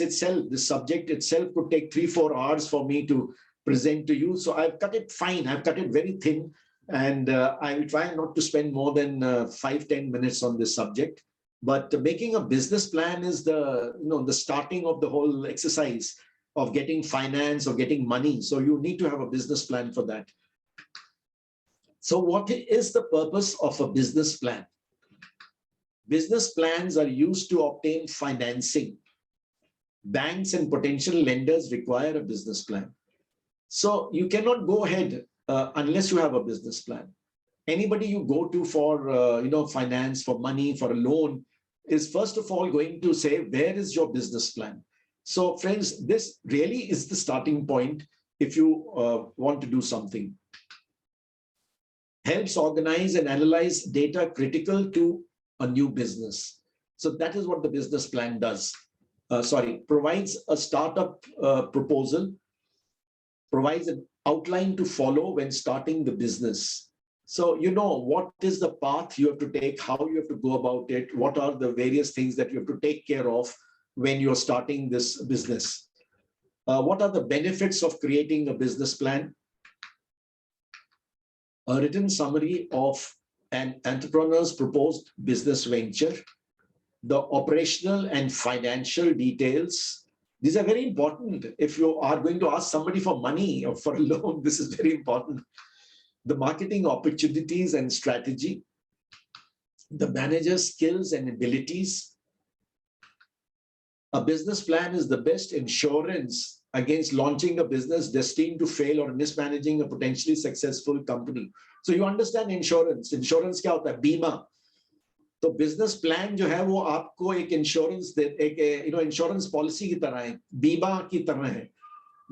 subject itself could take 3-4 hours for me to present to you. So I've cut it fine. I've cut it very thin. And I will try not to spend more than 5-10 minutes on this subject. But making a business plan is the starting of the whole exercise of getting finance or getting money. So you need to have a business plan for that. So what is the purpose of a business plan? Business plans are used to obtain financing. Banks and potential lenders require a business plan. So you cannot go ahead unless you have a business plan. Anybody you go to for finance, for money, for a loan, is first of all going to say, where is your business plan? So friends, this really is the starting point if you want to do something. Helps organize and analyze data critical to a new business. So that is what the business plan does. Provides a startup proposal, provides an outline to follow when starting the business. So you know what is the path you have to take, how you have to go about it, what are the various things that you have to take care of when you're starting this business. What are the benefits of creating a business plan? A written summary of an entrepreneur's proposed business venture, the operational and financial details. These are very important. If you are going to ask somebody for money or for a loan, this is very important. The marketing opportunities and strategy, the manager's skills and abilities. A business plan is the best insurance against launching a business destined to fail or mismanaging a potentially successful company. So you understand insurance. Insurance क्या होता है? बीमा. तो business plan जो है वो आपको एक insurance insurance policy की तरह है, बीमा की तरह है,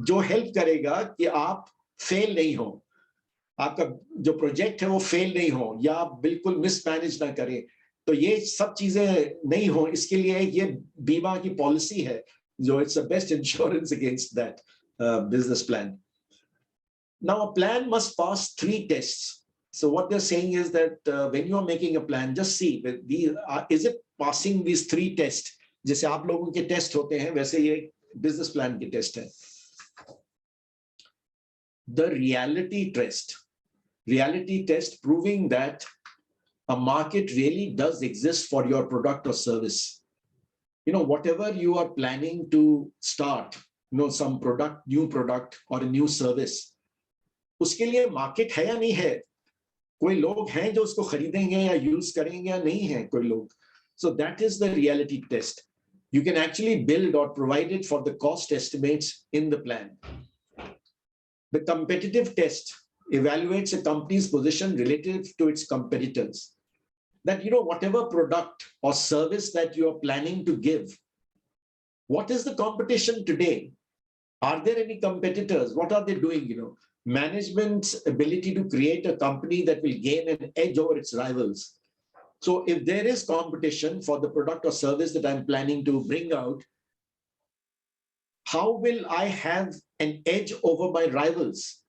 जो help करेगा कि आप fail नहीं हो, आपका जो project है वो fail नहीं हो या आप बिल्कुल mismanage ना करें. तो ये सब चीजें नहीं हो, इसके लिए ये बीमा की policy है. So it's the best insurance against that business plan. Now a plan must pass 3 tests. So what they're saying is that when you are making a plan, just see, is it passing these 3 tests? जैसे आप लोगों के test होते हैं, वैसे ये business plan के test है. The reality test proving that a market really does exist for your product or service. Whatever you are planning to start, some product, new product or a new service, उसके लिए market है या नहीं है? कोई लोग हैं जो उसको खरीदेंगे या use करेंगे या नहीं है कोई लोग? So that is the reality test. You can actually build or provide it for the cost estimates in the plan. The competitive test evaluates a company's position relative to its competitors. That, whatever product or service that you are planning to give, what is the competition today? Are there any competitors? What are they doing? Management's ability to create a company that will gain an edge over its rivals. So if there is competition for the product or service that I'm planning to bring out, how will I have an edge over my rivals?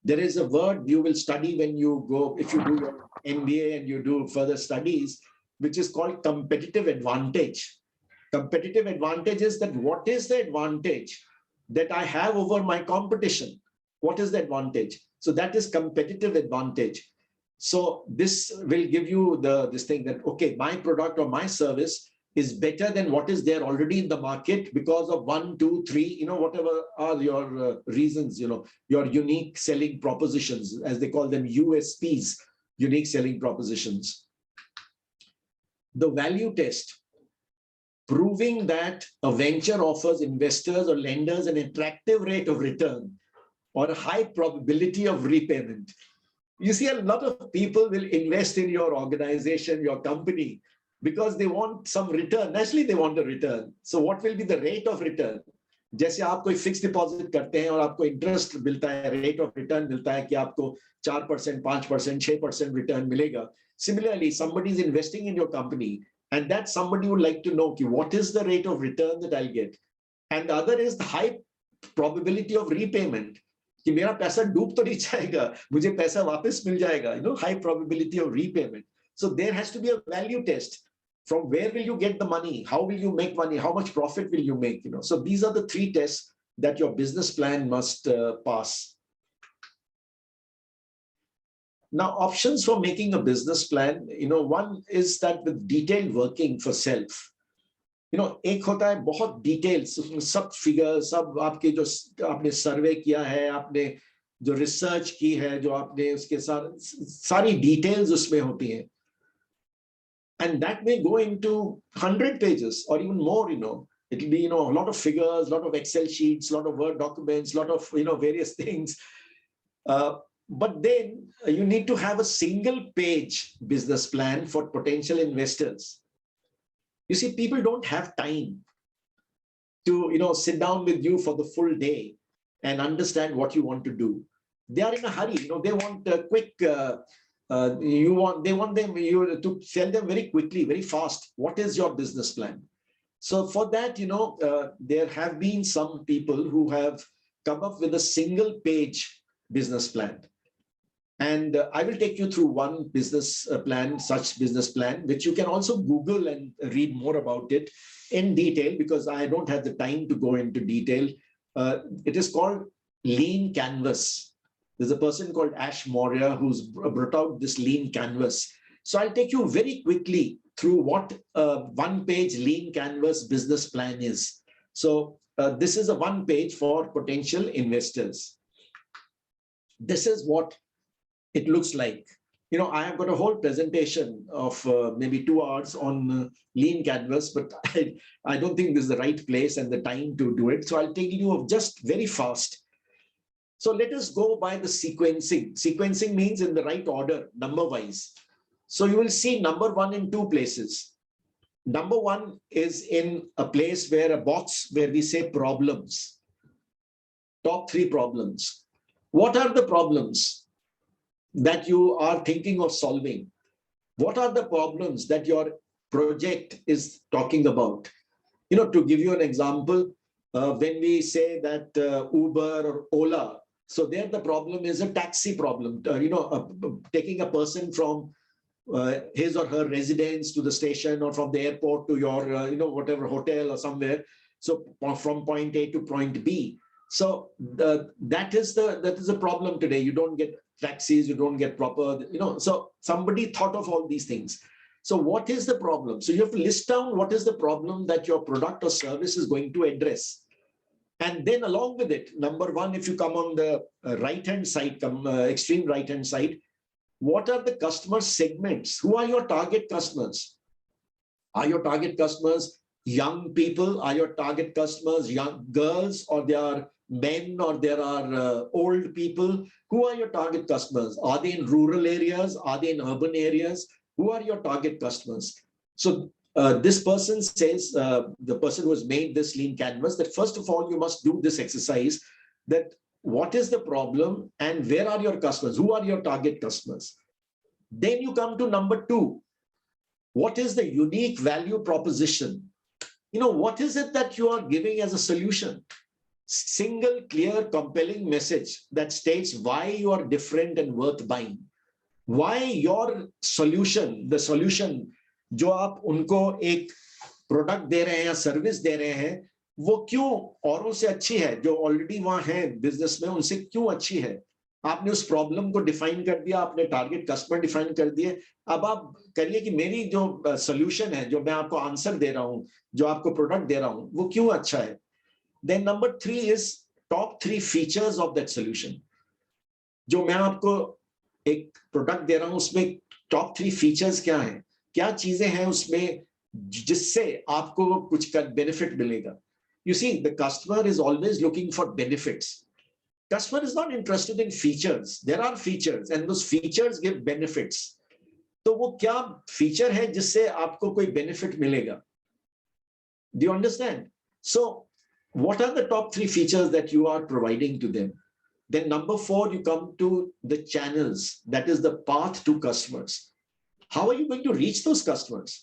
There is a word you will study when you go, if you do your MBA and you do further studies, which is called competitive advantage. Competitive advantage is that what is the advantage that I have over my competition? What is the advantage? So that is competitive advantage. So this will give you this thing that, okay, my product or my service is better than what is there already in the market because of 1, 2, 3, whatever are your reasons, your unique selling propositions, as they call them, USPs, unique selling propositions. The value test, proving that a venture offers investors or lenders an attractive rate of return or a high probability of repayment. You see, a lot of people will invest in your organization, your company, because they want some return. Naturally, they want a return. So what will be the rate of return? जैसे आप कोई fix deposit करते हैं और आपको interest मिलता है, rate of return मिलता है कि आपको 4%, 5%, 6% रिटर्न मिलेगा. Similarly, somebody is investing in your company, and that somebody would like to know what is the rate of return that I'll get. And the other is the high probability of repayment. कि मेरा पैसा डूब तो नहीं जाएगा, मुझे पैसा वापस मिल जाएगा, high probability of repayment. So there has to be a value test. From where will you get the money? How will you make money? How much profit will you make? So these are the 3 tests that your business plan must pass. Now, options for making a business plan, one is that with detailed working for self. एक होता है बहुत details, उसमें सब figure, सब आपके जो आपने सर्वे किया है, आपने जो रिसर्च की है, जो आपने उसके साथ सारी डिटेल्स उसमें होती हैं. And that may go into 100 pages or even more, it will be, a lot of figures, a lot of Excel sheets, a lot of Word documents, a lot of, various things. But then you need to have a single page business plan for potential investors. You see, people don't have time to, sit down with you for the full day and understand what you want to do. They are in a hurry, they want a quick, they want them to tell them very quickly, very fast, what is your business plan? So for that, there have been some people who have come up with a single page business plan. And I will take you through one business plan, such business plan, which you can also Google and read more about it in detail, because I don't have the time to go into detail. It is called Lean Canvas. There's a person called Ash Maurya who's brought out this Lean Canvas. So I'll take you very quickly through what a one-page Lean Canvas business plan is. So this is a one page for potential investors. This is what it looks like. I have got a whole presentation of maybe 2 hours on Lean Canvas, but I don't think this is the right place and the time to do it. So I'll take you just very fast. So let us go by the sequencing. Sequencing means in the right order, number-wise. So you will see number 1 in 2 places. Number 1 is in a place where a box where we say problems. Top 3 problems. What are the problems that you are thinking of solving? What are the problems that your project is talking about? To give you an example, when we say that Uber or Ola, so there the problem is a taxi problem, taking a person from his or her residence to the station, or from the airport to your, whatever hotel or somewhere. So from point A to point B. So that is a problem today. You don't get taxis, you don't get proper, so somebody thought of all these things. So what is the problem? So you have to list down what is the problem that your product or service is going to address. And then along with it, number 1, if you come on the right-hand side, extreme right-hand side, what are the customer segments? Who are your target customers? Are your target customers young people? Are your target customers young girls, or they are men, or there are old people? Who are your target customers? Are they in rural areas? Are they in urban areas? Who are your target customers? So this person says, the person who has made this Lean Canvas, that first of all, you must do this exercise, that what is the problem and where are your customers? Who are your target customers? Then you come to number 2. What is the unique value proposition? What is it that you are giving as a solution? single, clear, compelling message that states why you are different and worth buying. Why your solution, the solution जो आप उनको एक product दे रहे हैं या service दे रहे हैं, वो क्यों औरों से अच्छी है, जो ऑलरेडी वहां है बिजनेस में उनसे क्यों अच्छी है. आपने उस प्रॉब्लम को डिफाइन कर दिया, आपने टारगेट कस्टमर डिफाइन कर दिए. अब आप करिए कि मेरी जो सोल्यूशन है, जो मैं आपको आंसर दे रहा हूं, जो आपको प्रोडक्ट दे रहा हूं, वो क्यों अच्छा है. Then number 3 is top 3 features of that solution. जो मैं आपको एक प्रोडक्ट दे रहा हूं, उसमें टॉप 3 फीचर्स क्या हैं, क्या चीजें हैं उसमें जिससे आपको कुछ का बेनिफिट मिलेगा. You see, the customer is always looking for benefits. Customer is not interested in features. There are features and those features give benefits. तो वो क्या फीचर है जिससे आपको कोई बेनिफिट मिलेगा. Do you understand? So what are the top 3 features that you are providing to them? Then number 4, you come to the channels, that is the path to customers. How are you going to reach those customers?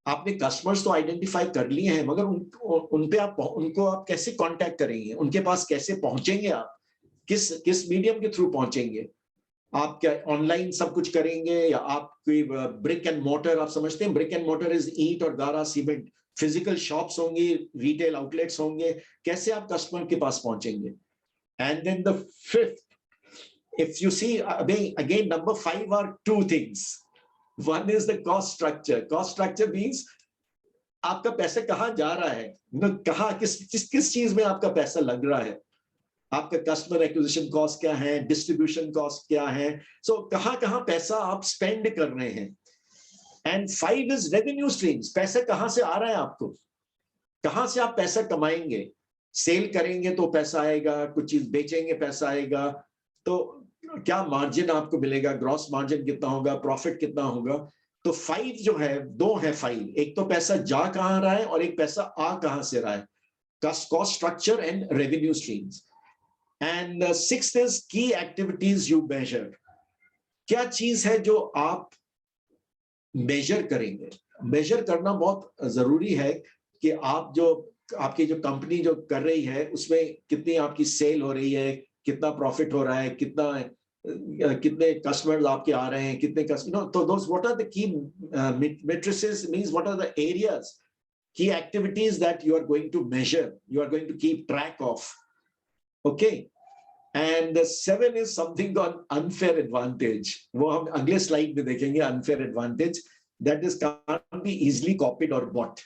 आपने customers तो identify कर लिए हैं, मगर उनको आप कैसे contact करेंगे, उनके पास कैसे पहुंचेंगे, आप किस मीडियम के थ्रू पहुंचेंगे. आप क्या ऑनलाइन सब कुछ करेंगे या आप कोई ब्रिक एंड मोटर, आप समझते हैं ब्रिक एंड मोटर इज ईंट और गारा सीमेंट, फिजिकल शॉप्स होंगी, रिटेल आउटलेट्स होंगे, कैसे आप कस्टमर के पास पहुंचेंगे. And then the fifth, if you see again number 5 are 2 things. One is the cost structure. Cost structure means आपका पैसा कहाँ जा रहा है, कहाँ किस चीज में आपका पैसा लग रहा है, आपका कस्टमर एक्विजिशन कॉस्ट क्या है, डिस्ट्रीब्यूशन कॉस्ट क्या है, सो कहाँ पैसा आप स्पेंड कर रहे हैं. And 5 is revenue streams. पैसा कहाँ से आ रहा है आपको, कहाँ से आप पैसा कमाएंगे. सेल करेंगे तो पैसा आएगा, कुछ चीज बेचेंगे पैसा आएगा, तो क्या मार्जिन आपको मिलेगा, ग्रॉस मार्जिन कितना होगा, प्रॉफिट कितना होगा. तो 5 जो है, 2 है 5, एक तो पैसा जा कहाँ रहा है और एक पैसा आ कहाँ से रहा है. Cost structure and revenue streams. And 6th is key activities you measure. क्या चीज है जो आप मेजर करेंगे. मेजर करना बहुत जरूरी है कि आप जो आपकी जो कंपनी जो कर रही है उसमें कितनी आपकी सेल हो रही है, कितना प्रॉफिट हो रहा है, कितने कस्टमर्स आपके आ रहे हैं, कितने कस्टमर. तो those what are the key matrices, means what are the areas, key activities that you are going to measure, you are going to keep track of. Okay. And 7 is something called unfair advantage. वो हम अगले slide में देखेंगे. Unfair advantage, that is can't be easily copied or bought.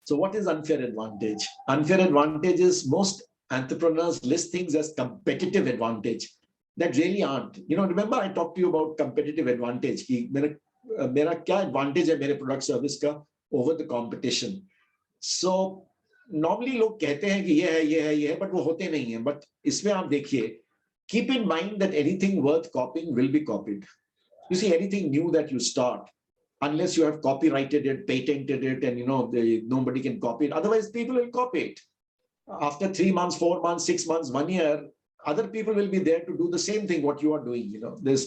So what is unfair advantage? Unfair advantage is most entrepreneurs list things as competitive advantage that really aren't. You know, remember I talked to you about competitive advantage कि मेरा क्या advantage है मेरे product service का over the competition. So normally लोग कहते हैं कि ये है, बट वो होते नहीं है. बट इसमें आप देखिए, keep in mind that anything worth कॉपिंग will be copied. You see anything knew that you start, unless you have copyrighted it, patented it, and nobody can copy it. Otherwise, people will copy it. After 3 months, 4 months, 6 months, 1 year, other people will be there to do the same thing what you are doing. This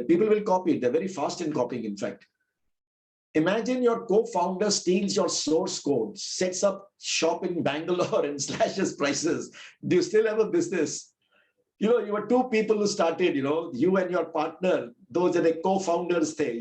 people will copy it. They're very fast in copying, in fact. Imagine your co-founder steals your source code, sets up shop in Bangalore and slashes prices. Do you still have a business? You were 2 people who started, you and your partner, those are the co-founders थे,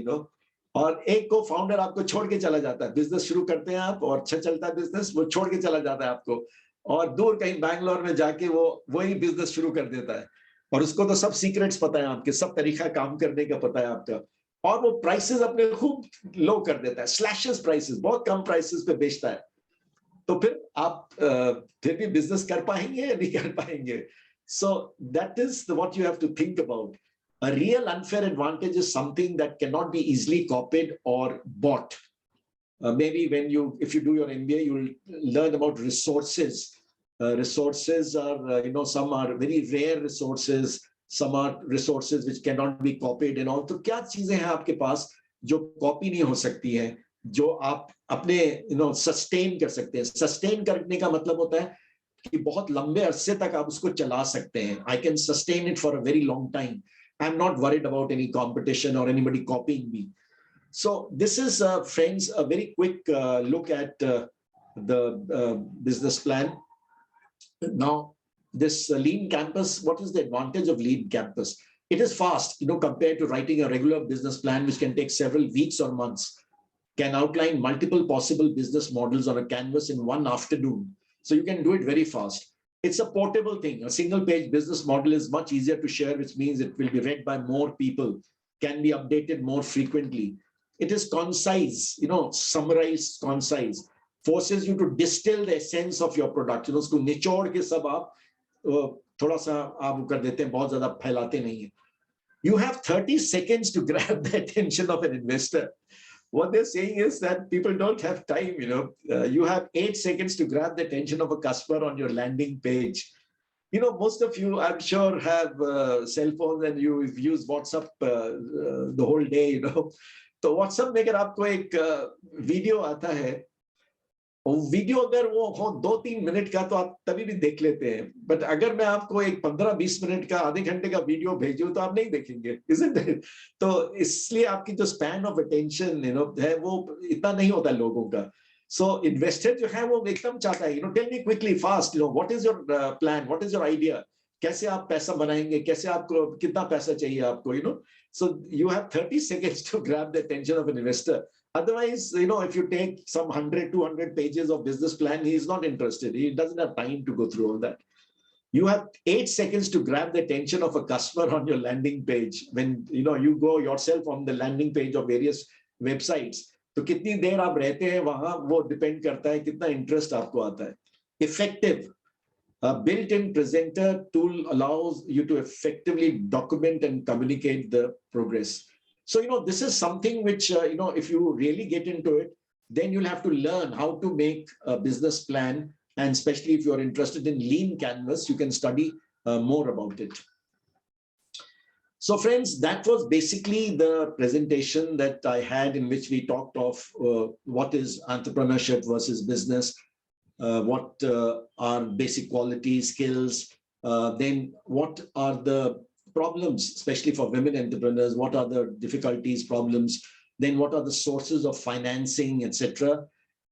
और एक co-founder आपको छोड़ के चला जाता है. Business शुरू करते हैं आप और अच्छा चलता है बिजनेस, वो छोड़ के चला जाता है आपको और दूर कहीं बैंगलोर में जाके वो वही बिजनेस शुरू कर देता है. और उसको तो सब सीक्रेट्स पता है आपके, सब तरीका काम करने का पता है आपका, और वो प्राइसेस अपने खूब लो कर देता है, स्लैशेस प्राइसेस, बहुत कम प्राइसेस पे बेचता है. तो फिर आप फिर भी बिजनेस कर पाएंगे या नहीं कर पाएंगे. So that is what you have to think about. A real unfair advantage is something that cannot be easily copied or bought. Maybe if you do your MBA, you'll learn about resources. Resources are, some are very rare resources. Some are resources which cannot be copied and all. तो क्या चीजें हैं आपके पास जो copy नहीं हो सकती हैं, जो आप अपने सस्टेन कर सकते हैं. सस्टेन करने का मतलब होता है कि बहुत लंबे अरसे तक आप उसको चला सकते हैं. I can sustain it for a very long time. I'm not worried about any competition or anybody copying me. So this is, friends, a very quick look at the business plan. Now, this lean campus, what is the advantage of lean campus? It is fast, compared to writing a regular business plan, which can take several weeks or months, can outline multiple possible business models on a canvas in one afternoon. So you can do it very fast. It's a portable thing. A single page business model is much easier to share, which means it will be read by more people, can be updated more frequently. It is concise, summarized, concise, forces you to distill the essence of your product. उसको निचोड़ के सब आप थोड़ा सा आप कर देते हैं, बहुत ज़्यादा फैलाते नहीं हैं. You have 30 seconds to grab the attention of an investor. What they're saying is that people don't have time, you have 8 seconds to grab the attention of a customer on your landing page. Most of you, I'm sure, have cell phones and you use WhatsApp the whole day, तो WhatsApp में अगर आपको एक video आता है, video अगर वो हो 2-3 मिनट का तो आप तभी भी देख लेते हैं, बट अगर मैं आपको एक 15-20 मिनट का, आधे घंटे का वीडियो भेजूं तो आप नहीं देखेंगे, isn't it? तो इसलिए आपकी जो स्पैन ऑफ अटेंशन है वो इतना नहीं होता लोगों का. So इन्वेस्टर जो है वो एकदम चाहता है, tell me quickly fast, what is your plan, what is your idea, कैसे आप पैसा बनाएंगे, कैसे आपको कितना पैसा चाहिए आपको, so you have 30 seconds to grab the attention of an investor. Otherwise, if you take some 100-200 pages of business plan, he is not interested. He doesn't have time to go through all that. You have 8 seconds to grab the attention of a customer on your landing page. When you go yourself on the landing page of various websites, तो कितनी देर आप रहते हैं वहां वो depend करता है कितना इंटरेस्ट आपको आता है. Effective. A built-in presenter tool allows you to effectively document and communicate the progress. So, this is something which, if you really get into it, then you'll have to learn how to make a business plan. And especially if you're interested in lean canvas, you can study more about it. So friends, that was basically the presentation that I had in which we talked of what is entrepreneurship versus business, what are basic qualities, skills, then what are the problems, especially for women entrepreneurs, what are the difficulties, problems, then what are the sources of financing, etc.,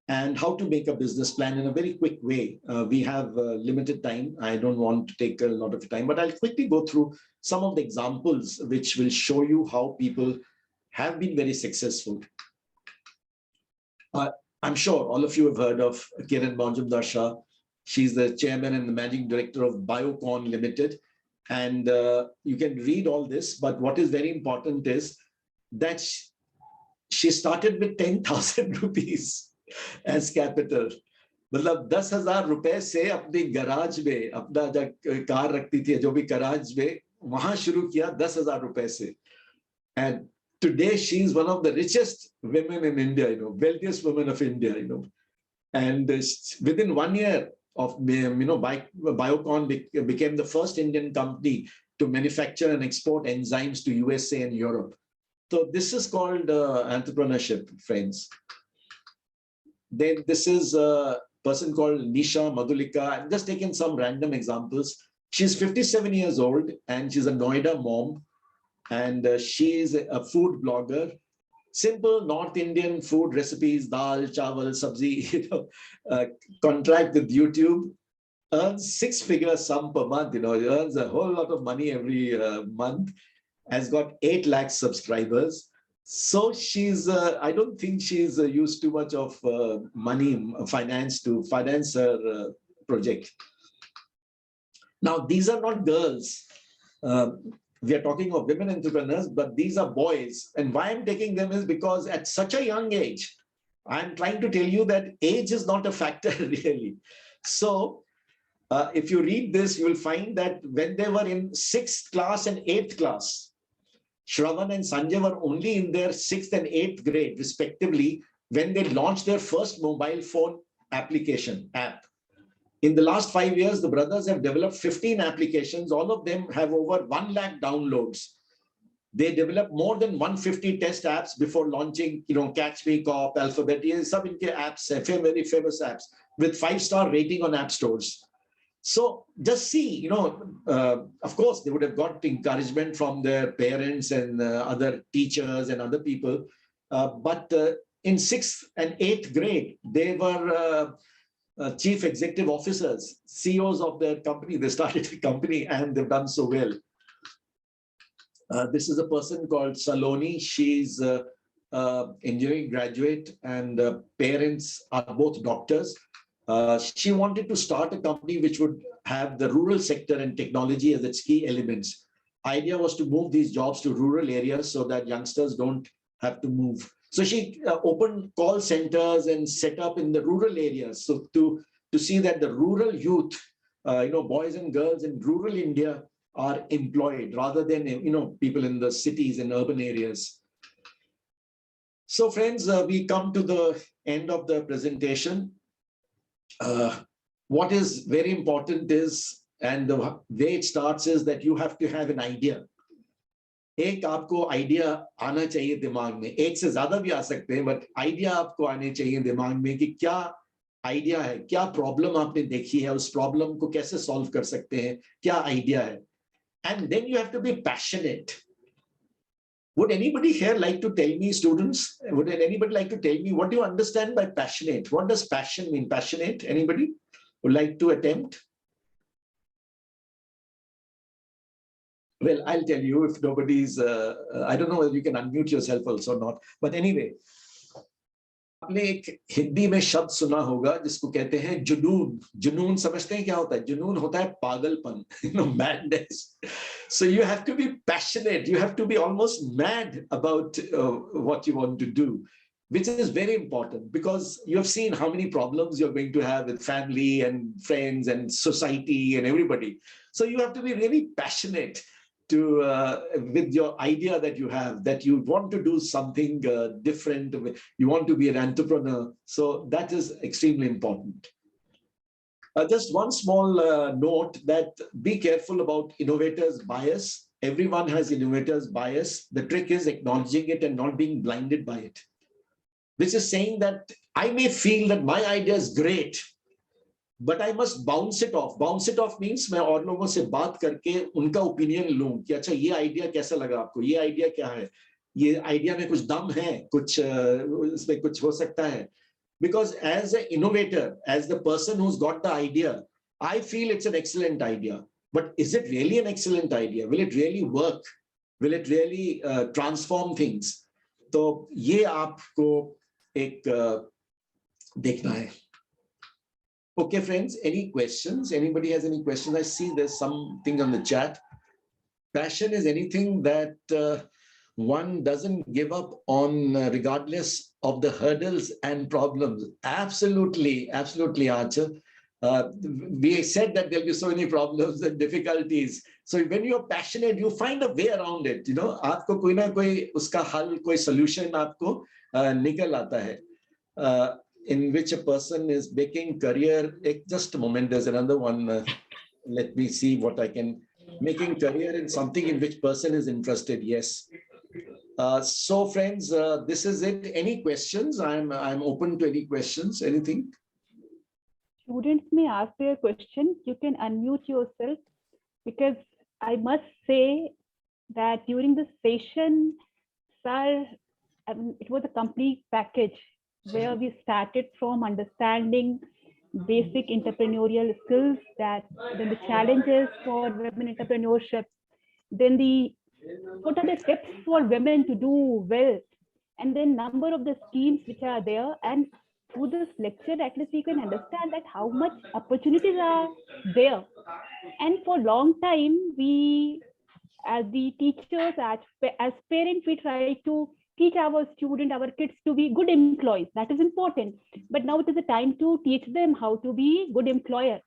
and how to make a business plan in a very quick way. We have limited time. I don't want to take a lot of time, but I'll quickly go through some of the examples which will show you how people have been very successful. I'm sure all of you have heard of Kiran Majumdar Shah. She's the chairman and the managing director of Biocon Limited. And you can read all this, but what is very important is that she started with 10,000 rupees as capital. मतलब 10,000 रुपए से अपनी garage में अपना जो car रखती थी जो भी गराज में वहां शुरू किया 10,000 रुपए से. And today she is one of the richest women in India, wealthiest women of India, and within 1 year of, Biocon became the first Indian company to manufacture and export enzymes to USA and Europe. So this is called entrepreneurship, friends. Then this is a person called Nisha Madhulika. I'm just taking some random examples. She's 57 years old and she's a Noida mom. And she is a food blogger. Simple North Indian food recipes, dal, chawal, sabzi, contract with YouTube, earns 6-figure sum per month, earns a whole lot of money every month, has got 8 lakh subscribers. So she's, I don't think she's used too much of money, finance to finance her project. Now, these are not girls. We are talking of women entrepreneurs, but these are boys. And why I'm taking them is because at such a young age, I'm trying to tell you that age is not a factor really. So if you read this, you will find that when they were in 6th class and 8th class, Shravan and Sanjay were only in their 6th and 8th grade, respectively, when they launched their first mobile phone application app. In the last 5 years, the brothers have developed 15 applications. All of them have over 1 lakh downloads. They developed more than 150 test apps before launching, Catch Me, Cop, Alphabet, some apps, very famous apps with 5-star rating on app stores. So just see, of course, they would have got encouragement from their parents and other teachers and other people. But in 6th and 8th grade, they were chief executive officers, CEOs of their company. They started a company and they've done so well. This is a person called Saloni. She's engineering graduate and parents are both doctors. She wanted to start a company which would have the rural sector and technology as its key elements. Idea was to move these jobs to rural areas so that youngsters don't have to move. So she opened call centers and set up in the rural areas. So to see that the rural youth, boys and girls in rural India are employed rather than, people in the cities and urban areas. So friends, we come to the end of the presentation. What is very important is, and the way it starts is that you have to have an idea. एक आपको idea आना चाहिए दिमाग में, एक से ज्यादा भी आ सकते हैं, बट आइडिया आपको आने चाहिए दिमाग में कि क्या आइडिया है, क्या प्रॉब्लम आपने देखी है, उस प्रॉब्लम को कैसे सॉल्व कर सकते हैं, क्या आइडिया है. And then you have to be passionate. Would anybody here like to tell me, students, would anybody like to tell me what do you understand by passionate? What does passion mean? Passionate? Anybody would like to attempt? Well, I'll tell you if nobody's, I don't know whether you can unmute yourself also or not, but anyway. आपने एक हिंदी में शब्द सुना होगा जिसको कहते हैं जुनून. जुनून समझते हैं क्या होता है? जुनून होता है पागलपन, madness. So you have to be passionate. You have to be almost mad about what you want to do, which is very important because you have seen how many problems you're going to have with family and friends and society and everybody. So you have to be really passionate to with your idea that you have, that you want to do something different, you want to be an entrepreneur. So that is extremely important. Just one small note that be careful about innovators bias. Everyone has innovators bias. The trick is acknowledging it and not being blinded by it. Which is saying that I may feel that my idea is great, but I must bounce it off. Bounce it off means मैं और लोगों से बात करके उनका opinion लूं कि अच्छा ये idea कैसा लगा आपको, ये idea क्या है, ये idea में कुछ दम है, कुछ इसमें कुछ हो सकता है. Because as an innovator, as the person who's got the idea, I feel it's an excellent idea. But is it really an excellent idea? Will it really work? Will it really transform things? तो ये आपको एक देखना है. Okay, friends, any questions? Anybody has any questions? I see there's something on the chat. Passion is anything that one doesn't give up on regardless of the hurdles and problems. Absolutely, absolutely, Archer. We said that there'll be so many problems and difficulties. So when you're passionate, you find a way around it. आपको कोई ना कोई उसका हल, कोई solution आपको निकल आता है. In which a person is making career. Just a moment, there's another one. Let me see what I can. Making career in something in which person is interested. Yes. So friends, this is it. Any questions? I'm open to any questions. Anything? Students may ask their question. You can unmute yourself because I must say that during the session, sir, it was a complete package where we started from understanding basic entrepreneurial skills, then the challenges for women entrepreneurship, then what are the steps for women to do well, and then number of the schemes which are there. And through this lecture, at least you can understand that how much opportunities are there. And for a long time, we, as the teachers, as parents, we try to teach our students, our kids to be good employees. That is important. But now it is the time to teach them how to be good employer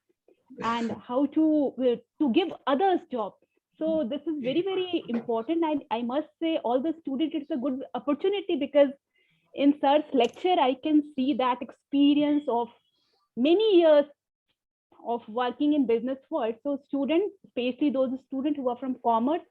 and how to give others jobs. So this is very, very important. I must say all the students, it's a good opportunity because in sir's lecture, I can see that experience of many years of working in business world. So students, especially those students who are from commerce,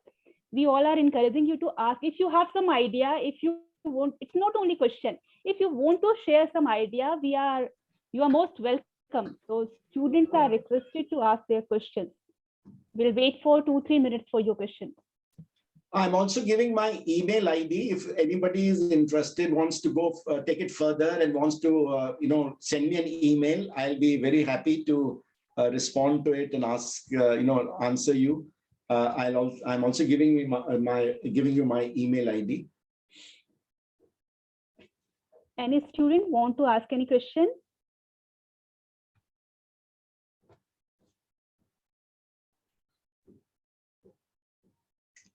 we all are encouraging you to ask if you have some idea, if you want, it's not only question. If you want to share some idea, you are most welcome. So students are requested to ask their questions. We'll wait for 2-3 minutes for your question. I'm also giving my email ID. If anybody is interested, wants to go take it further and wants to, send me an email, I'll be very happy to respond to it and ask, answer you. I'm also giving you my email ID. Any student want to ask any question?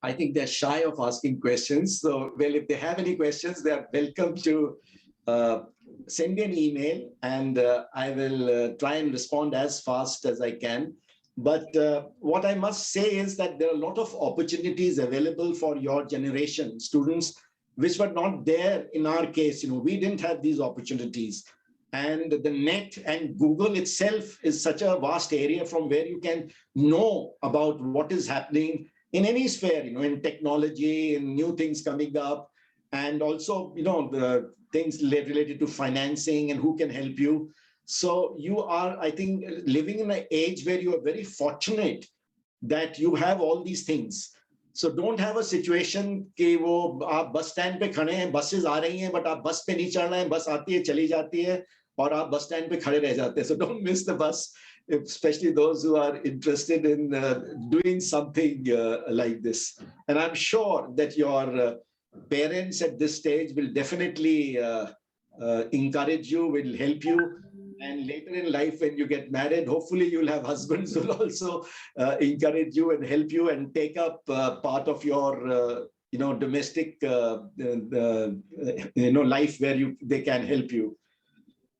I think they're shy of asking questions. So, well, if they have any questions, they're welcome to send me an email, and I will try and respond as fast as I can. But what I must say is that there are a lot of opportunities available for your generation, students, which were not there in our case. We didn't have these opportunities. And the net and Google itself is such a vast area from where you can know about what is happening in any sphere, in technology and new things coming up, and also, the things related to financing and who can help you. So you are, I think, living in an age where you are very fortunate that you have all these things. So don't have a situation कि वो आप bus stand पे खड़े हैं, buses आ रही हैं, but आप bus पे नहीं चढ़ना है, bus आती है, चली जाती है, और आप bus stand पे खड़े रह जाते हैं. So don't miss the bus, especially those who are interested in doing something like this. And I'm sure that your parents at this stage will definitely encourage you, will help you. And later in life, when you get married, hopefully you'll have husbands who will also encourage you and help you and take up part of your, domestic, life where they can help you.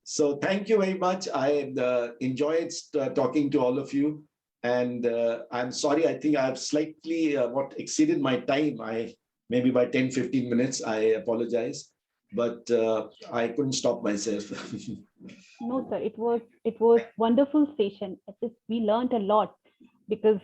So thank you very much. I enjoyed talking to all of you. And I'm sorry, I think I've slightly exceeded my time. Maybe by 10, 15 minutes, I apologize. But I couldn't stop myself. No, sir, it was wonderful session. We learned a lot because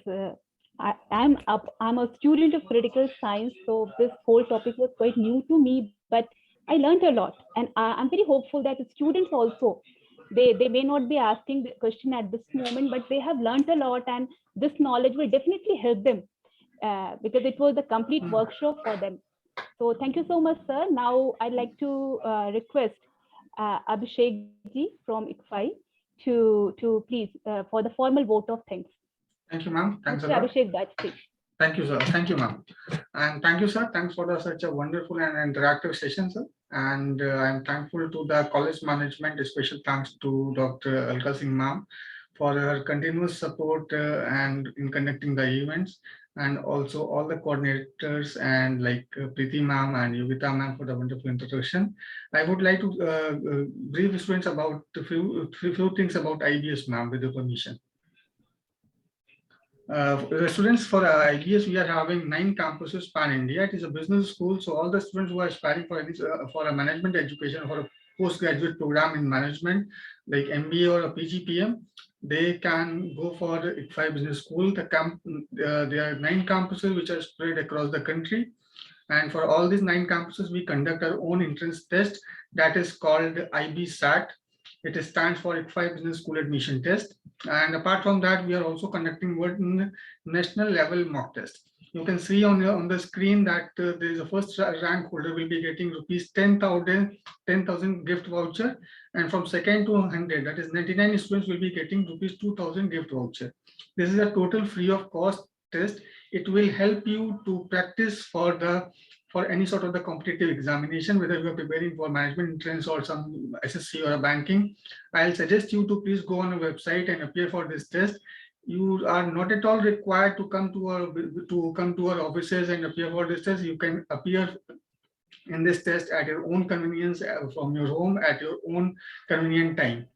I'm a student of political science, so this whole topic was quite new to me, but I learned a lot, and I'm very hopeful that the students also, they may not be asking the question at this moment, but they have learned a lot, and this knowledge will definitely help them because it was a complete workshop for them. So thank you so much, sir. Now I'd like to request Abhishek ji from ICFAI to please for the formal vote of thanks. Thank you, ma'am. Thanks Mr. a lot. Abhishek Baj, please. Thank you, sir. Thank you, ma'am. And thank you, sir. Thanks for such a wonderful and interactive session, sir. And I'm thankful to the college management. A special thanks to Dr. Alka Singh, ma'am, for her continuous support and in conducting the events, and also all the coordinators and like Preeti ma'am and Yogita ma'am for the wonderful introduction. I would like to brief students about a few things about IBS, ma'am, with your permission. Students for IBS, we are having 9 campuses pan India. It is a business school, so all the students who are aspiring for a management education or a postgraduate program in management, like MBA or a PGPM, they can go for the ICFAI Business School. There are 9 campuses which are spread across the country, and for all these 9 campuses, we conduct our own entrance test that is called IB SAT. It stands for ICFAI Business School Admission Test. And apart from that, we are also conducting one national level mock test. You can see on the screen that there is a first rank holder will be getting rupees 10,000 gift voucher, and from second to 100, that is 99 students, will be getting rupees 2,000 gift voucher. This is a total free of cost test. It will help you to practice for any sort of the competitive examination, whether you are preparing for management entrance or some SSC or a banking. I'll suggest you to please go on a website and appear for this test. You are not at all required to come to our offices and appear for this test. You can appear in this test at your own convenience from your home at your own convenient time.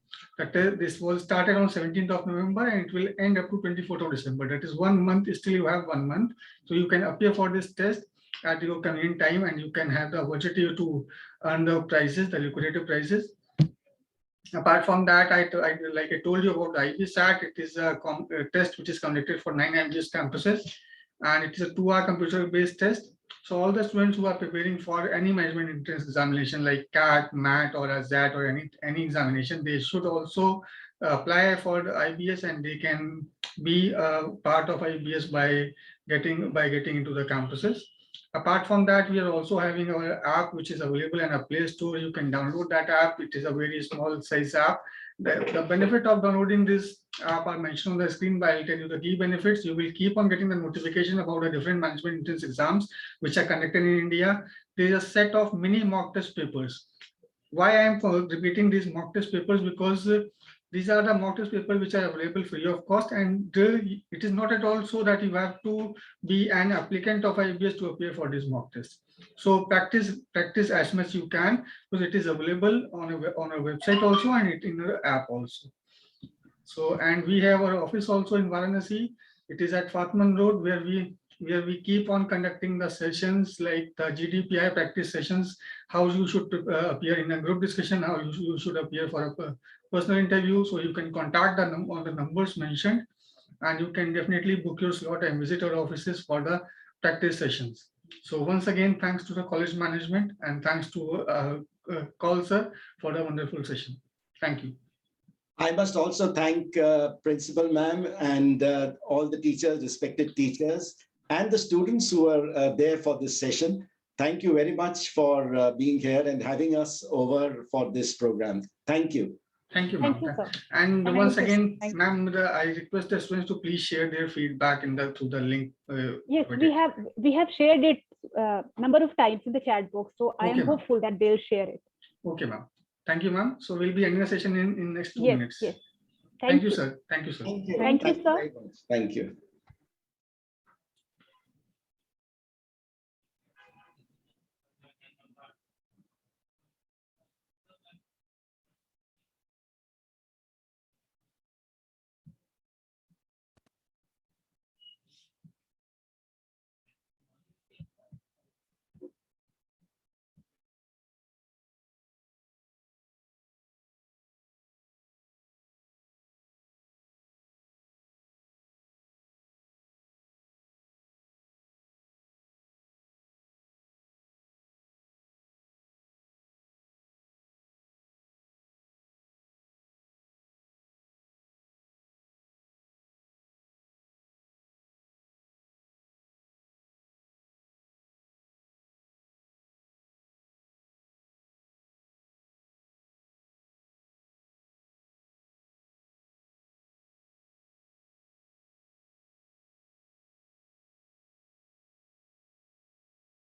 This was started on 17th of November and it will end up to 24th of December. That is 1 month. Still you have 1 month. So you can appear for this test at your convenient time, and you can have the opportunity to earn the prizes, the lucrative prizes. Apart from that, like I told you about the IB SAT, it is a test which is conducted for 9 IBS campuses, and it is a 2-hour computer-based test. So all the students who are preparing for any management entrance examination like CAT, MAT, or a ZAT, or any examination, they should also apply for the IBS, and they can be part of IBS by getting into the campuses. Apart from that, we are also having our app, which is available in a Play Store. You can download that app. It is a very small size app. The benefit of downloading this app are mentioned on the screen, but I'll tell you the key benefits. You will keep on getting the notification about the different management entrance exams which are conducted in India. There is a set of mini mock test papers. Why I am repeating these mock test papers? Because these are the mock test papers which are available free of cost, and it is not at all so that you have to be an applicant of IBS to appear for this mock test. So practice as much you can, because it is available on a website also, and it in the app also. So, and we have our office also in Varanasi. It is at Fatman Road, where we keep on conducting the sessions like the GDPI practice sessions, how you should appear in a group discussion, how you should appear for a personal interview. So you can contact on the numbers mentioned, and you can definitely book your slot and visit our offices for the practice sessions. So once again, thanks to the college management and thanks to Khalsa for the wonderful session. Thank you. I must also thank Principal Ma'am and all the teachers, respected teachers, and the students who are there for this session. Thank you very much for being here and having us over for this program. Thank you. Thank you, ma'am. And once again, ma'am, I request the students to please share their feedback through the link. Yes, we have shared it number of times in the chat box. So I am hopeful that they'll share it. Okay, ma'am. Thank you, ma'am. So we'll be ending the session in next 2 minutes. Yes. Thank you, sir. Thank you, sir. Thank you. Thank you, sir. Thank you.